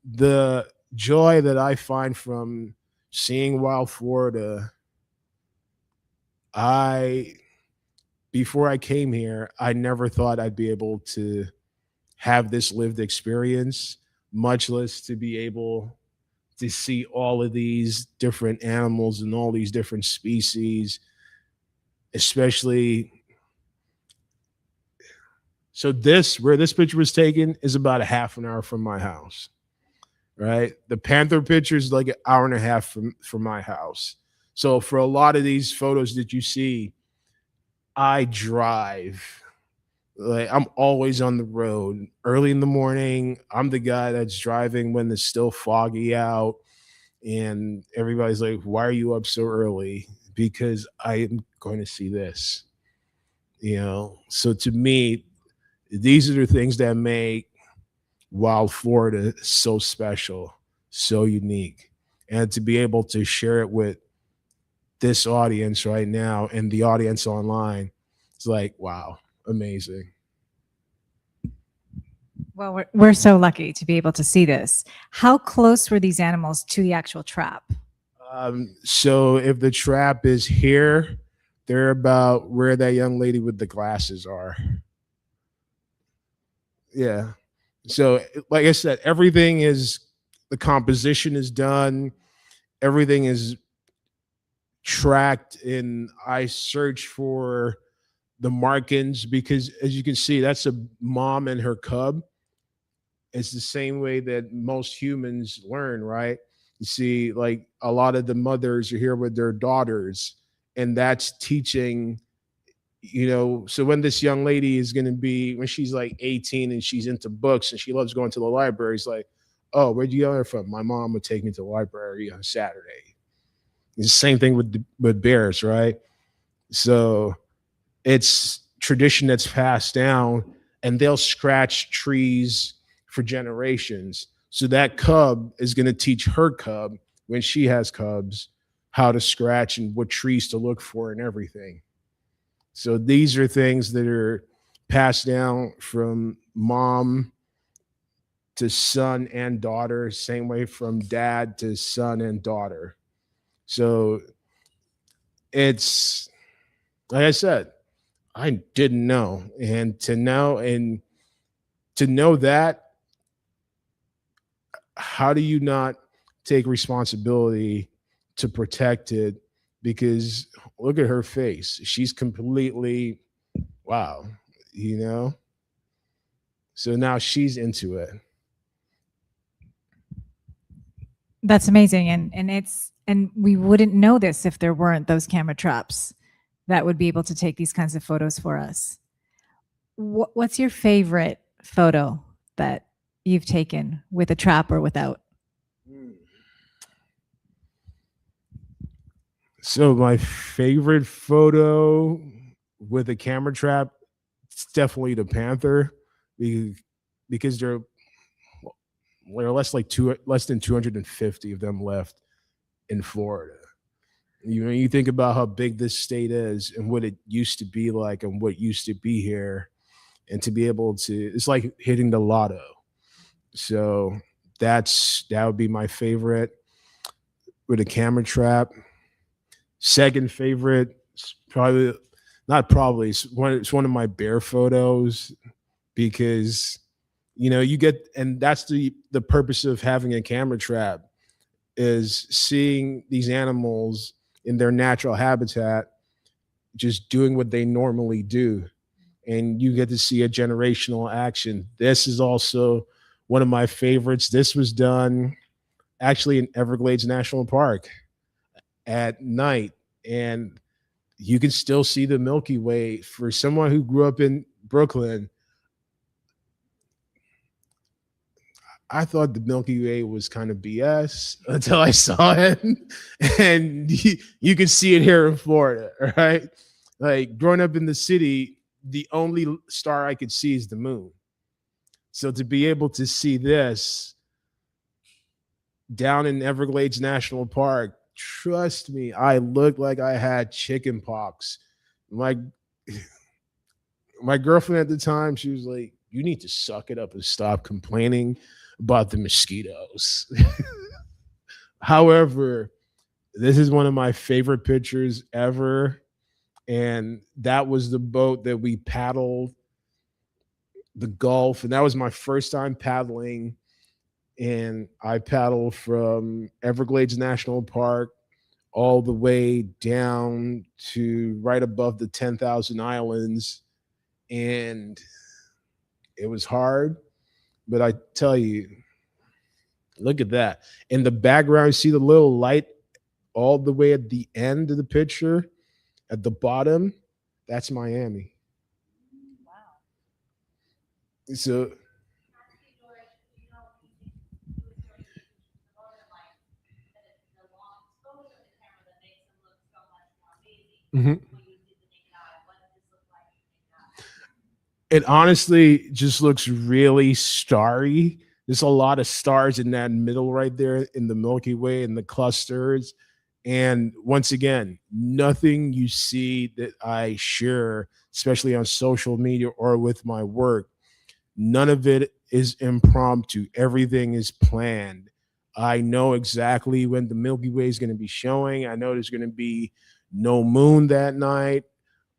the joy that I find from seeing wild Florida, I before I came here, I never thought I'd be able to have this lived experience, much less to be able to see all of these different animals and all these different species, especially. So this, where this picture was taken, is about a half an hour from my house, right? The panther picture is like an hour and a half from my house. So for a lot of these photos that you see, I drive. Like, I'm always on the road early in the morning. I'm the guy that's driving when it's still foggy out, and everybody's like, "Why are you up so early?" Because I am going to see this. So to me, these are the things that make Wild Florida so special, so unique, and to be able to share it with this audience right now and the audience online, it's like, wow, amazing. Well, we're so lucky to be able to see this. How close were these animals to the actual trap? So if the trap is here, they're about where that young lady with the glasses are. Yeah. So, like I said, everything is, the composition is done, everything is tracked, and I search for the markings because, as you can see, that's a mom and her cub. It's the same way that most humans learn, right? You see, like, a lot of the mothers are here with their daughters, and that's teaching. So when this young lady is going to be, when she's like 18 and she's into books and she loves going to the library, it's like, oh, where'd you learn from? My mom would take me to the library on Saturday. It's the same thing with bears, right? So it's tradition that's passed down, and they'll scratch trees for generations. So that cub is going to teach her cub, when she has cubs, how to scratch and what trees to look for and everything. So these are things that are passed down from mom to son and daughter, same way from dad to son and daughter. So it's, like I said, I didn't know. And to know that, how do you not take responsibility to protect it? Because look at her face. She's completely, wow, you know? So now she's into it. That's amazing. And we wouldn't know this if there weren't those camera traps that would be able to take these kinds of photos for us. What's your favorite photo that you've taken with a trap or without? So my favorite photo with a camera trap, it's definitely the panther, because there are less than 250 of them left in Florida. You think about how big this state is and what it used to be like and what used to be here, and to be able to, it's like hitting the lotto. So that would be my favorite with a camera trap. Second favorite, probably not probably, it's one of my bear photos, because you get, and that's the purpose of having a camera trap, is seeing these animals in their natural habitat. just doing what they normally do. And you get to see a generational action. This is also one of my favorites. This was done actually in Everglades National Park at night. And you can still see the Milky Way. For someone who grew up in Brooklyn, I thought the Milky Way was kind of BS until I saw it. And you can see it here in Florida, right? Like growing up in the city, the only star I could see is the moon. So to be able to see this down in Everglades National Park, trust me, I looked like I had chicken pox. My my girlfriend at the time, she was like, "You need to suck it up and stop complaining about the mosquitoes." However, this is one of my favorite pictures ever. And that was the boat that we paddled the Gulf. And that was my first time paddling. And I paddled from Everglades National Park all the way down to right above the 10,000 Islands. And it was hard, but I tell you, look at that. In the background, you see the little light all the way at the end of the picture, at the bottom. That's Miami. So Mhm. It honestly just looks really starry. There's a lot of stars in that middle right there in the Milky Way and the clusters. And once again, nothing you see that I share, especially on social media or with my work, none of it is impromptu. Everything is planned. I know exactly when the Milky Way is going to be showing. I know there's going to be no moon that night.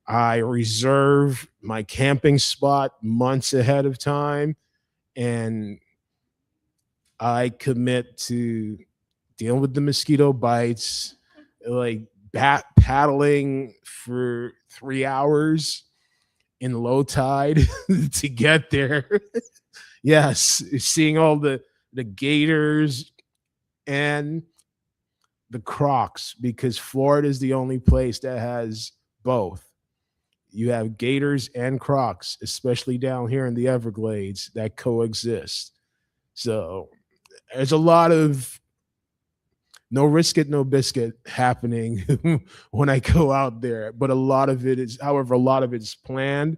I reserve my camping spot months ahead of time, and I commit to dealing with the mosquito bites, like paddling for 3 hours in low tide to get there. Yes, seeing all the gators and the crocs, because Florida is the only place that has both. You have gators and crocs, especially down here in the Everglades, that coexist. So there's a lot of no risk it, no biscuit happening when I go out there. But a lot of it is, however, a lot of it is planned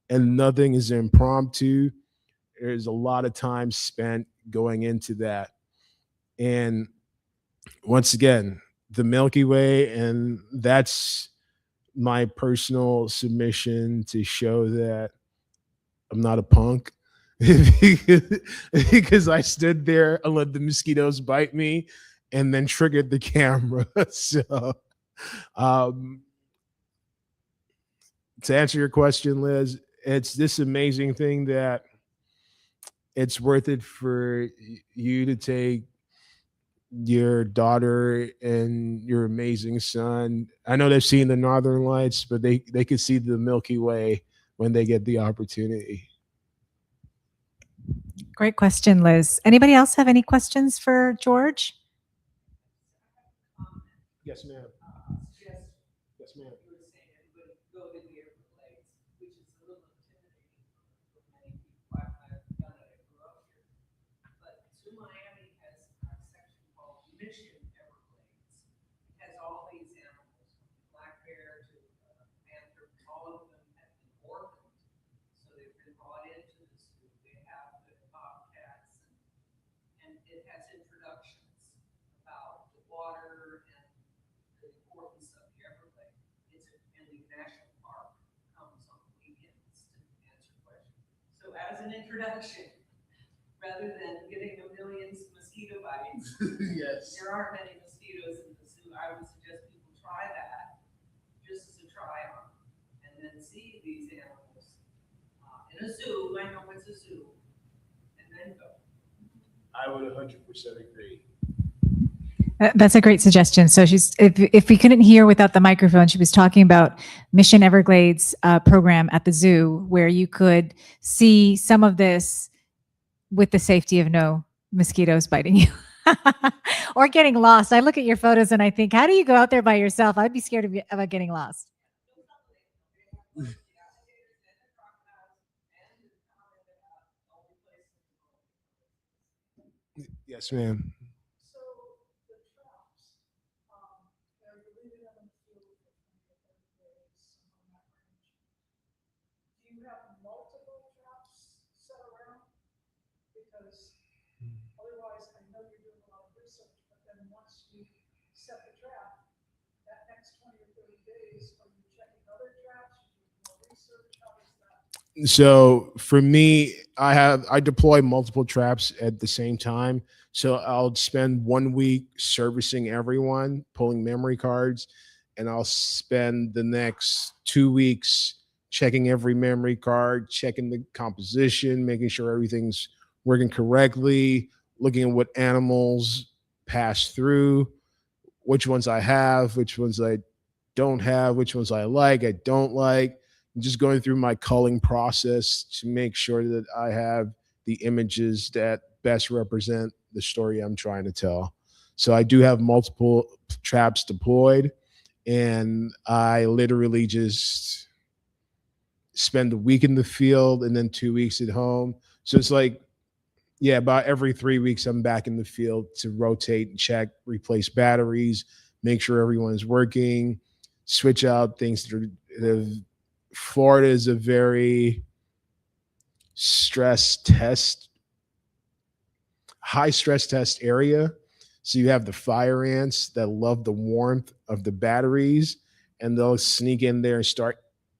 and nothing is impromptu. There's a lot of time spent going into that. And once again, the Milky Way, and that's my personal submission to show that I'm not a punk. Because I stood there and let the mosquitoes bite me and then triggered the camera. So, um, to answer your question, Liz, it's this amazing thing that it's worth it for you to take your daughter and your amazing son. I know they've seen the Northern Lights, but they could see the Milky Way when they get the opportunity. Great question, Liz. Anybody else have any questions for George? Yes, ma'am. Yes, ma'am. Yes. I would 100% agree. That's a great suggestion. So if we couldn't hear without the microphone, she was talking about Mission Everglades program at the zoo, where you could see some of this with the safety of no mosquitoes biting you or getting lost. I look at your photos and I think, how do you go out there by yourself? I'd be scared about getting lost. Yes, ma'am. So for me, I deploy multiple traps at the same time. So I'll spend 1 week servicing everyone, pulling memory cards, and I'll spend the next 2 weeks checking every memory card, checking the composition, making sure everything's working correctly, looking at what animals pass through, which ones I have, which ones I don't have, which ones I don't like. I'm just going through my culling process to make sure that I have the images that best represent the story I'm trying to tell. So I do have multiple traps deployed, and I literally just spend a week in the field and then 2 weeks at home. So it's like, yeah, about every 3 weeks, I'm back in the field to rotate and check, replace batteries, make sure everyone's working, switch out things Florida is a very high stress test area. So you have the fire ants that love the warmth of the batteries, and they'll sneak in there and start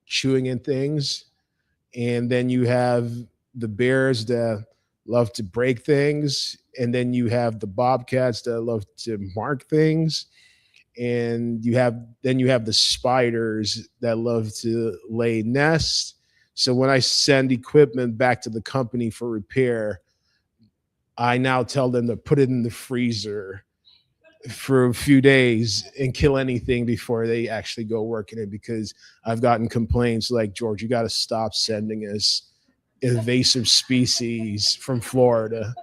chewing in things. And then you have the bears that love to break things. And then you have the bobcats that love to mark things. And you have the spiders that love to lay nests. So when I send equipment back to the company for repair, I now tell them to put it in the freezer for a few days and kill anything before they actually go work in it, because I've gotten complaints like, George, you got to stop sending us invasive species from Florida.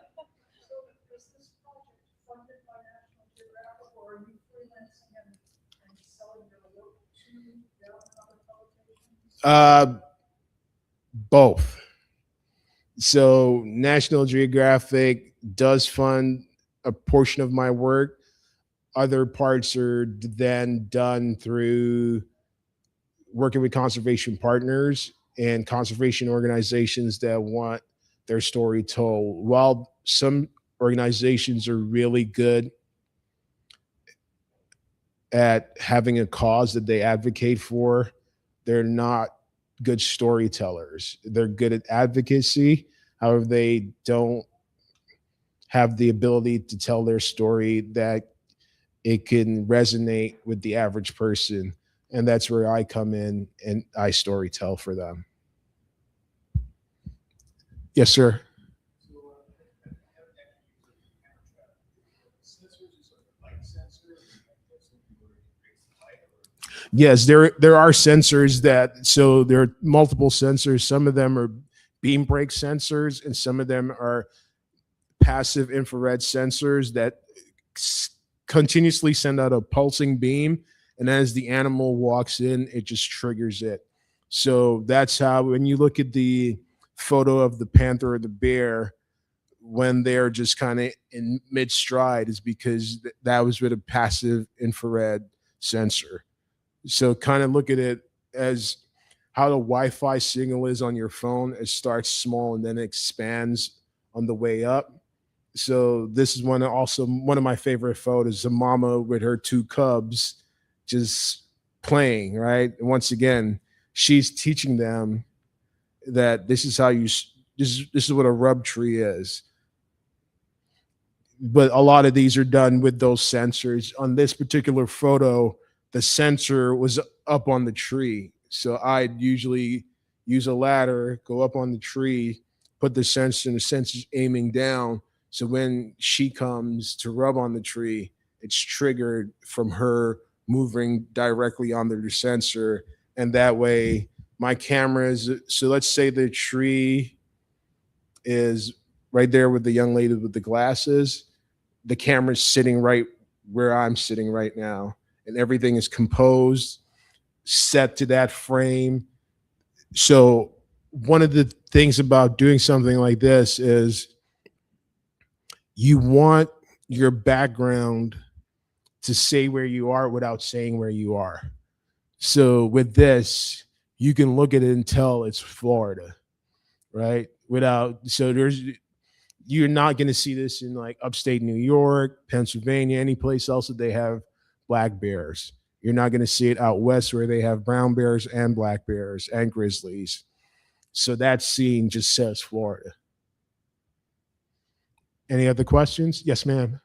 Both. So National Geographic does fund a portion of my work. Other parts are then done through working with conservation partners and conservation organizations that want their story told. While some organizations are really good at having a cause that they advocate for, they're not good storytellers. They're good at advocacy. However, they don't have the ability to tell their story that it can resonate with the average person. And that's where I come in and I story tell for them. Yes, sir. Yes, there are sensors there are multiple sensors. Some of them are beam break sensors, and some of them are passive infrared sensors that continuously send out a pulsing beam, and as the animal walks in, it just triggers it. So that's how, when you look at the photo of the panther or the bear, when they're just kind of in mid stride, is because that was with a passive infrared sensor. So kind of look at it as how the Wi-Fi signal is on your phone. It starts small and then it expands on the way up. So this is one of my favorite photos, a mama with her two cubs just playing, right? And once again, she's teaching them that this is what a rub tree is. But a lot of these are done with those sensors. On this particular photo, the sensor was up on the tree. So I'd usually use a ladder, go up on the tree, put the sensor, and the sensor's aiming down. So when she comes to rub on the tree, it's triggered from her moving directly onto the sensor. And that way my camera is, so let's say the tree is right there with the young lady with the glasses. The camera's sitting right where I'm sitting right now, and everything is composed, set to that frame. So one of the things about doing something like this is you want your background to say where you are without saying where you are. So with this, you can look at it and tell it's Florida, right? You're not going to see this in like upstate New York, Pennsylvania, any place else that they have black bears. You're not going to see it out west where they have brown bears and black bears and grizzlies. So that scene just says Florida. Any other questions? Yes, ma'am.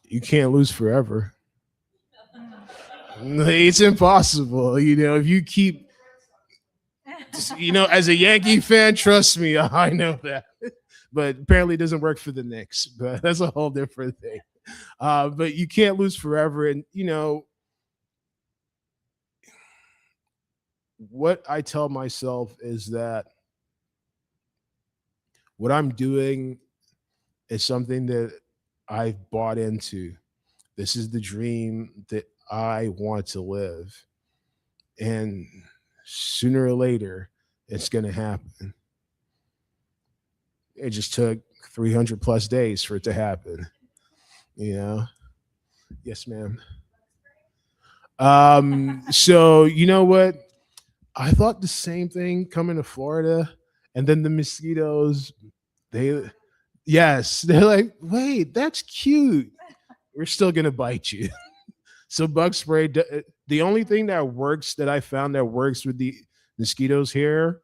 You can't lose forever. It's impossible. If you keep, as a Yankee fan, trust me, I know that. But apparently it doesn't work for the Knicks, but that's a whole different thing. But you can't lose forever. And, what I tell myself is that what I'm doing is something that I've bought into. This is the dream that I want to live. And sooner or later, it's going to happen. It just took 300 plus days for it to happen. Yes, ma'am. So you know what? I thought the same thing coming to Florida, and then the mosquitoes, yes, they're like, wait, that's cute. We're still gonna bite you. So bug spray, the only thing that I found that works with the mosquitoes here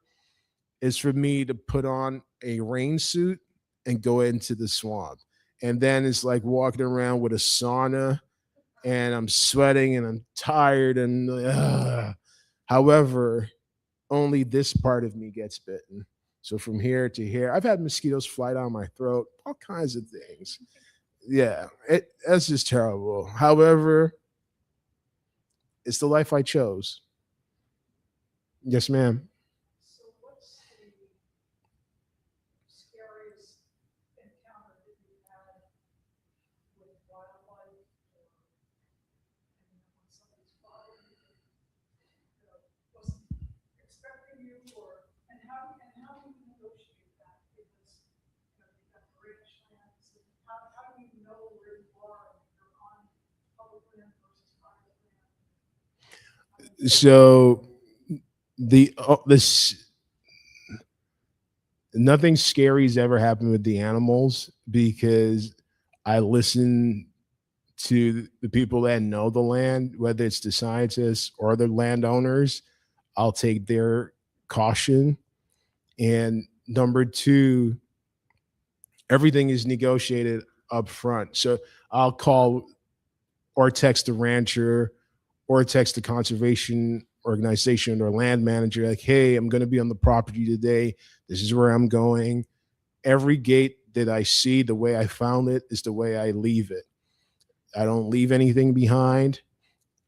is for me to put on a rain suit and go into the swamp. And then it's like walking around with a sauna, and I'm sweating and I'm tired and however, only this part of me gets bitten. So from here to here, I've had mosquitoes fly down my throat, all kinds of things. Yeah, that's just terrible. However, it's the life I chose. Yes, ma'am. So this nothing scary's ever happened with the animals because I listen to the people that know the land, whether it's the scientists or the landowners. I'll take their caution. And number two, everything is negotiated up front. So I'll call or text the rancher or text the conservation organization or land manager, like, hey, I'm going to be on the property today. This is where I'm going. Every gate that I see, the way I found it is the way I leave it. I don't leave anything behind.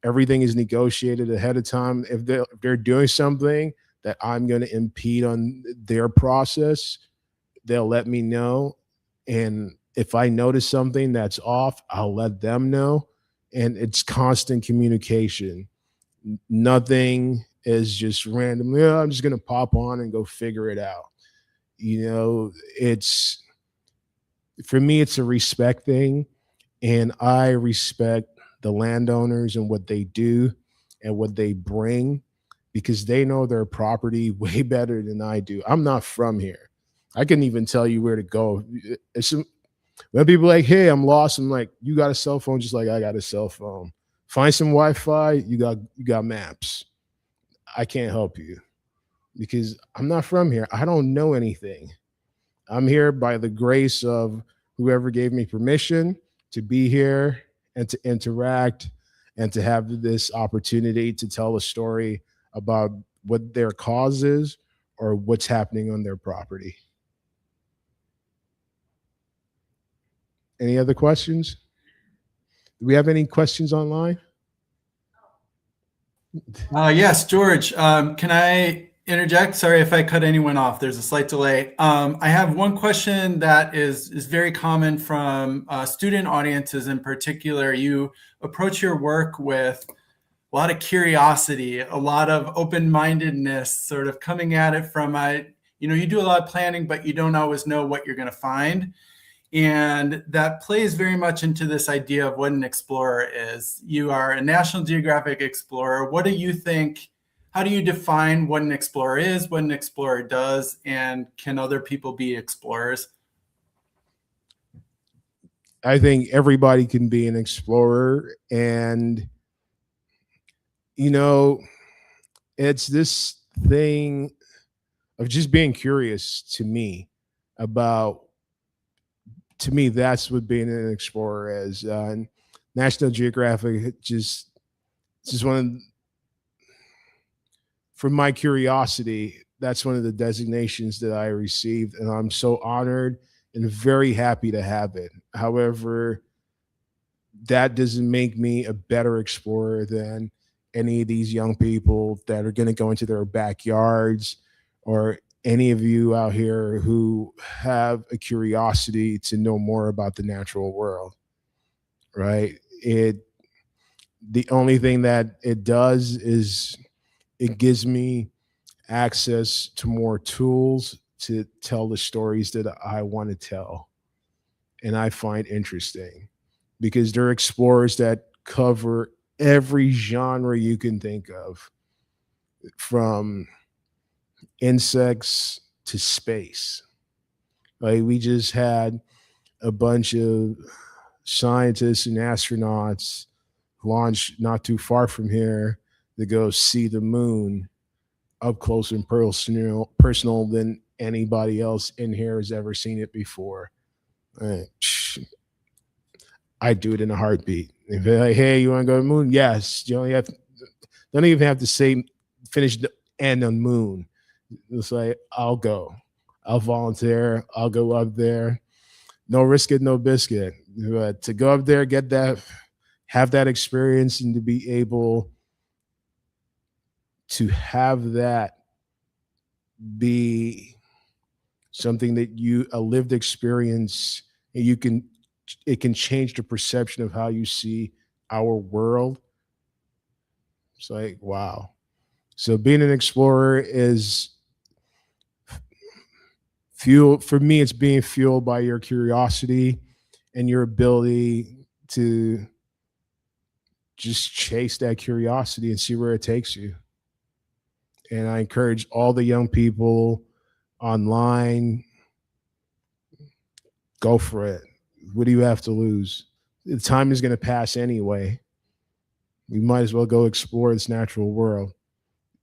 Everything is negotiated ahead of time. If they're doing something that I'm going to impede on their process, they'll let me know. And if I notice something that's off, I'll let them know. And it's constant communication. Nothing is just random. I'm just going to pop on and go figure it out. It's, for me, it's a respect thing. And I respect the landowners and what they do and what they bring because they know their property way better than I do. I'm not from here. I couldn't even tell you where to go. When people are like, hey, I'm lost, I'm like, you got a cell phone just like I got a cell phone. Find some Wi-Fi, you got maps. I can't help you because I'm not from here. I don't know anything. I'm here by the grace of whoever gave me permission to be here and to interact and to have this opportunity to tell a story about what their cause is or what's happening on their property. Any other questions? Do we have any questions online? Yes, George, can I interject? Sorry if I cut anyone off. There's a slight delay. I have one question that is very common from student audiences in particular. You approach your work with a lot of curiosity, a lot of open-mindedness, sort of coming at it from you do a lot of planning, but you don't always know what you're going to find. And that plays very much into this idea of what an explorer is. You are a National Geographic explorer. What do you think? How do you define what an explorer is, what an explorer does, and can other people be explorers? I think everybody can be an explorer. And, it's this thing of just being curious to me about, to me, that's what being an explorer is. National Geographic just one of, from my curiosity, that's one of the designations that I received, and I'm so honored and very happy to have it. However, that doesn't make me a better explorer than any of these young people that are going to go into their backyards, or any of you out here who have a curiosity to know more about the natural world, right? The only thing that it does is it gives me access to more tools to tell the stories that I want to tell and I find interesting, because there are explorers that cover every genre you can think of, from insects to space. Like, we just had a bunch of scientists and astronauts launch not too far from here to go see the moon up close and personal than anybody else in here has ever seen it before. I do it in a heartbeat. If they're like, hey, you want to go to the moon? Yes. You only don't even have to say finish the end on moon. It's like, I'll go. I'll volunteer. I'll go up there. No risk it, no biscuit. But to go up there, get that, have that experience, and to be able to have that be something that a lived experience, and it can change the perception of how you see our world. It's like, wow. So being an explorer is fuel for me. It's being fueled by your curiosity and your ability to just chase that curiosity and see where it takes you. And I encourage all the young people online, go for it. What do you have to lose? The time is going to pass anyway. We might as well go explore this natural world.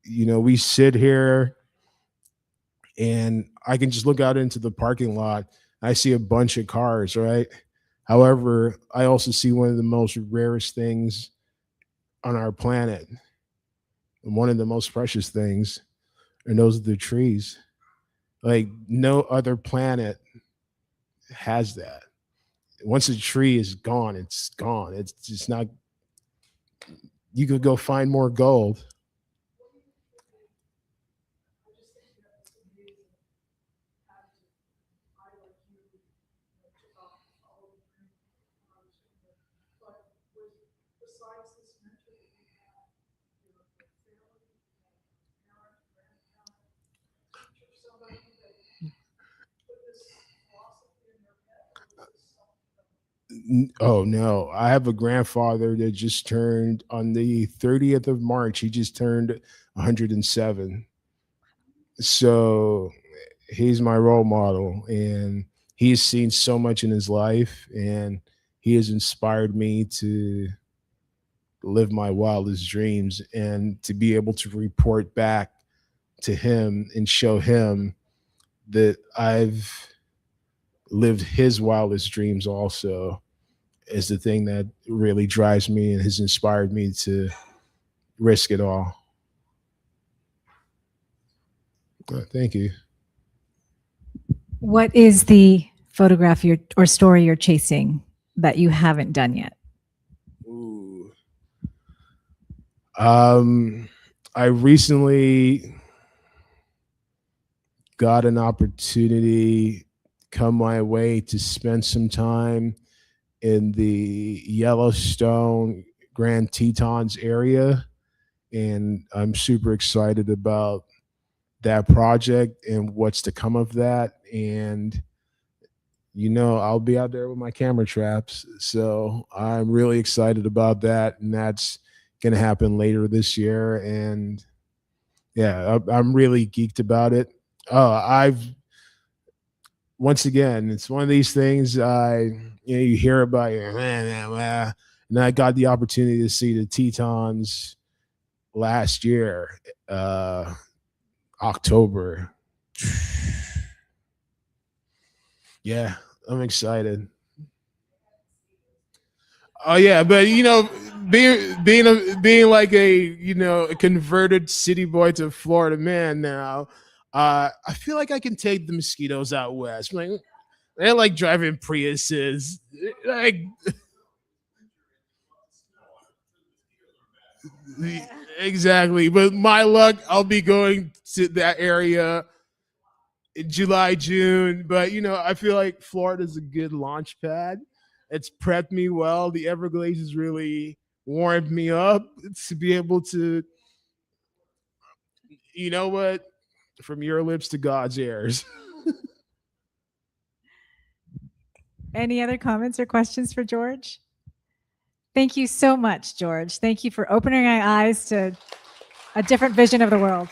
We sit here and I can just look out into the parking lot. I see a bunch of cars, right? However, I also see one of the most rarest things on our planet. And one of the most precious things, and those are the trees. Like, no other planet has that. Once a tree is gone, it's gone. It's just not, you could go find more gold. Oh no, I have a grandfather that just turned, on the 30th of March, he just turned 107. So he's my role model, and he's seen so much in his life, and he has inspired me to live my wildest dreams and to be able to report back to him and show him that I've lived his wildest dreams also. is the thing that really drives me and has inspired me to risk it all. Thank you. What is the photograph or story you're chasing that you haven't done yet? Ooh. I recently got an opportunity come my way to spend some time in the Yellowstone Grand Tetons area, and I'm super excited about that project and what's to come of that. And I'll be out there with my camera traps, so I'm really excited about that, and that's going to happen later this year. And yeah, I'm really geeked about it. Once again, it's one of these things you hear about, and I got the opportunity to see the Tetons last year, October. Yeah, I'm excited. Oh yeah, but being like a converted city boy to Florida man now, I feel like I can take the mosquitoes out west. Like, they like driving Priuses, like exactly. But my luck, I'll be going to that area in July, June. But I feel like Florida's a good launch pad. It's prepped me well. The Everglades has really warmed me up to be able to, you know what, from your lips to God's ears. Any other comments or questions for George? Thank you so much, George. Thank you for opening our eyes to a different vision of the world.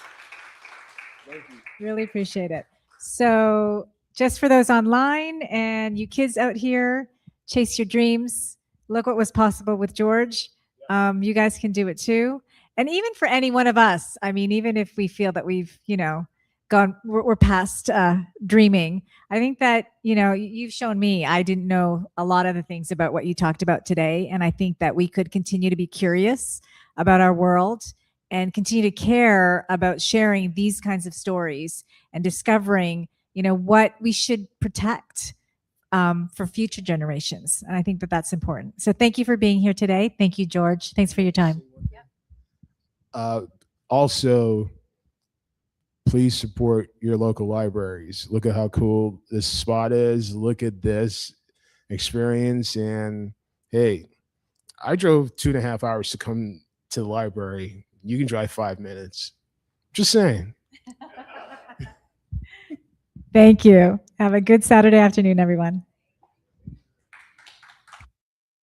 Thank you. Really appreciate it. So just for those online and you kids out here, chase your dreams. Look what was possible with George. You guys can do it too. And even for any one of us, I mean, even if we feel that we've, we're past dreaming, I think that, you've shown me, I didn't know a lot of the things about what you talked about today. And I think that we could continue to be curious about our world and continue to care about sharing these kinds of stories and discovering, what we should protect for future generations. And I think that that's important. So thank you for being here today. Thank you, George. Thanks for your time. Also, please support your local libraries. Look at how cool this spot is. Look at this experience. And hey, I drove 2.5 hours to come to the library. You can drive 5 minutes. Just saying. Thank you. Have a good Saturday afternoon, everyone.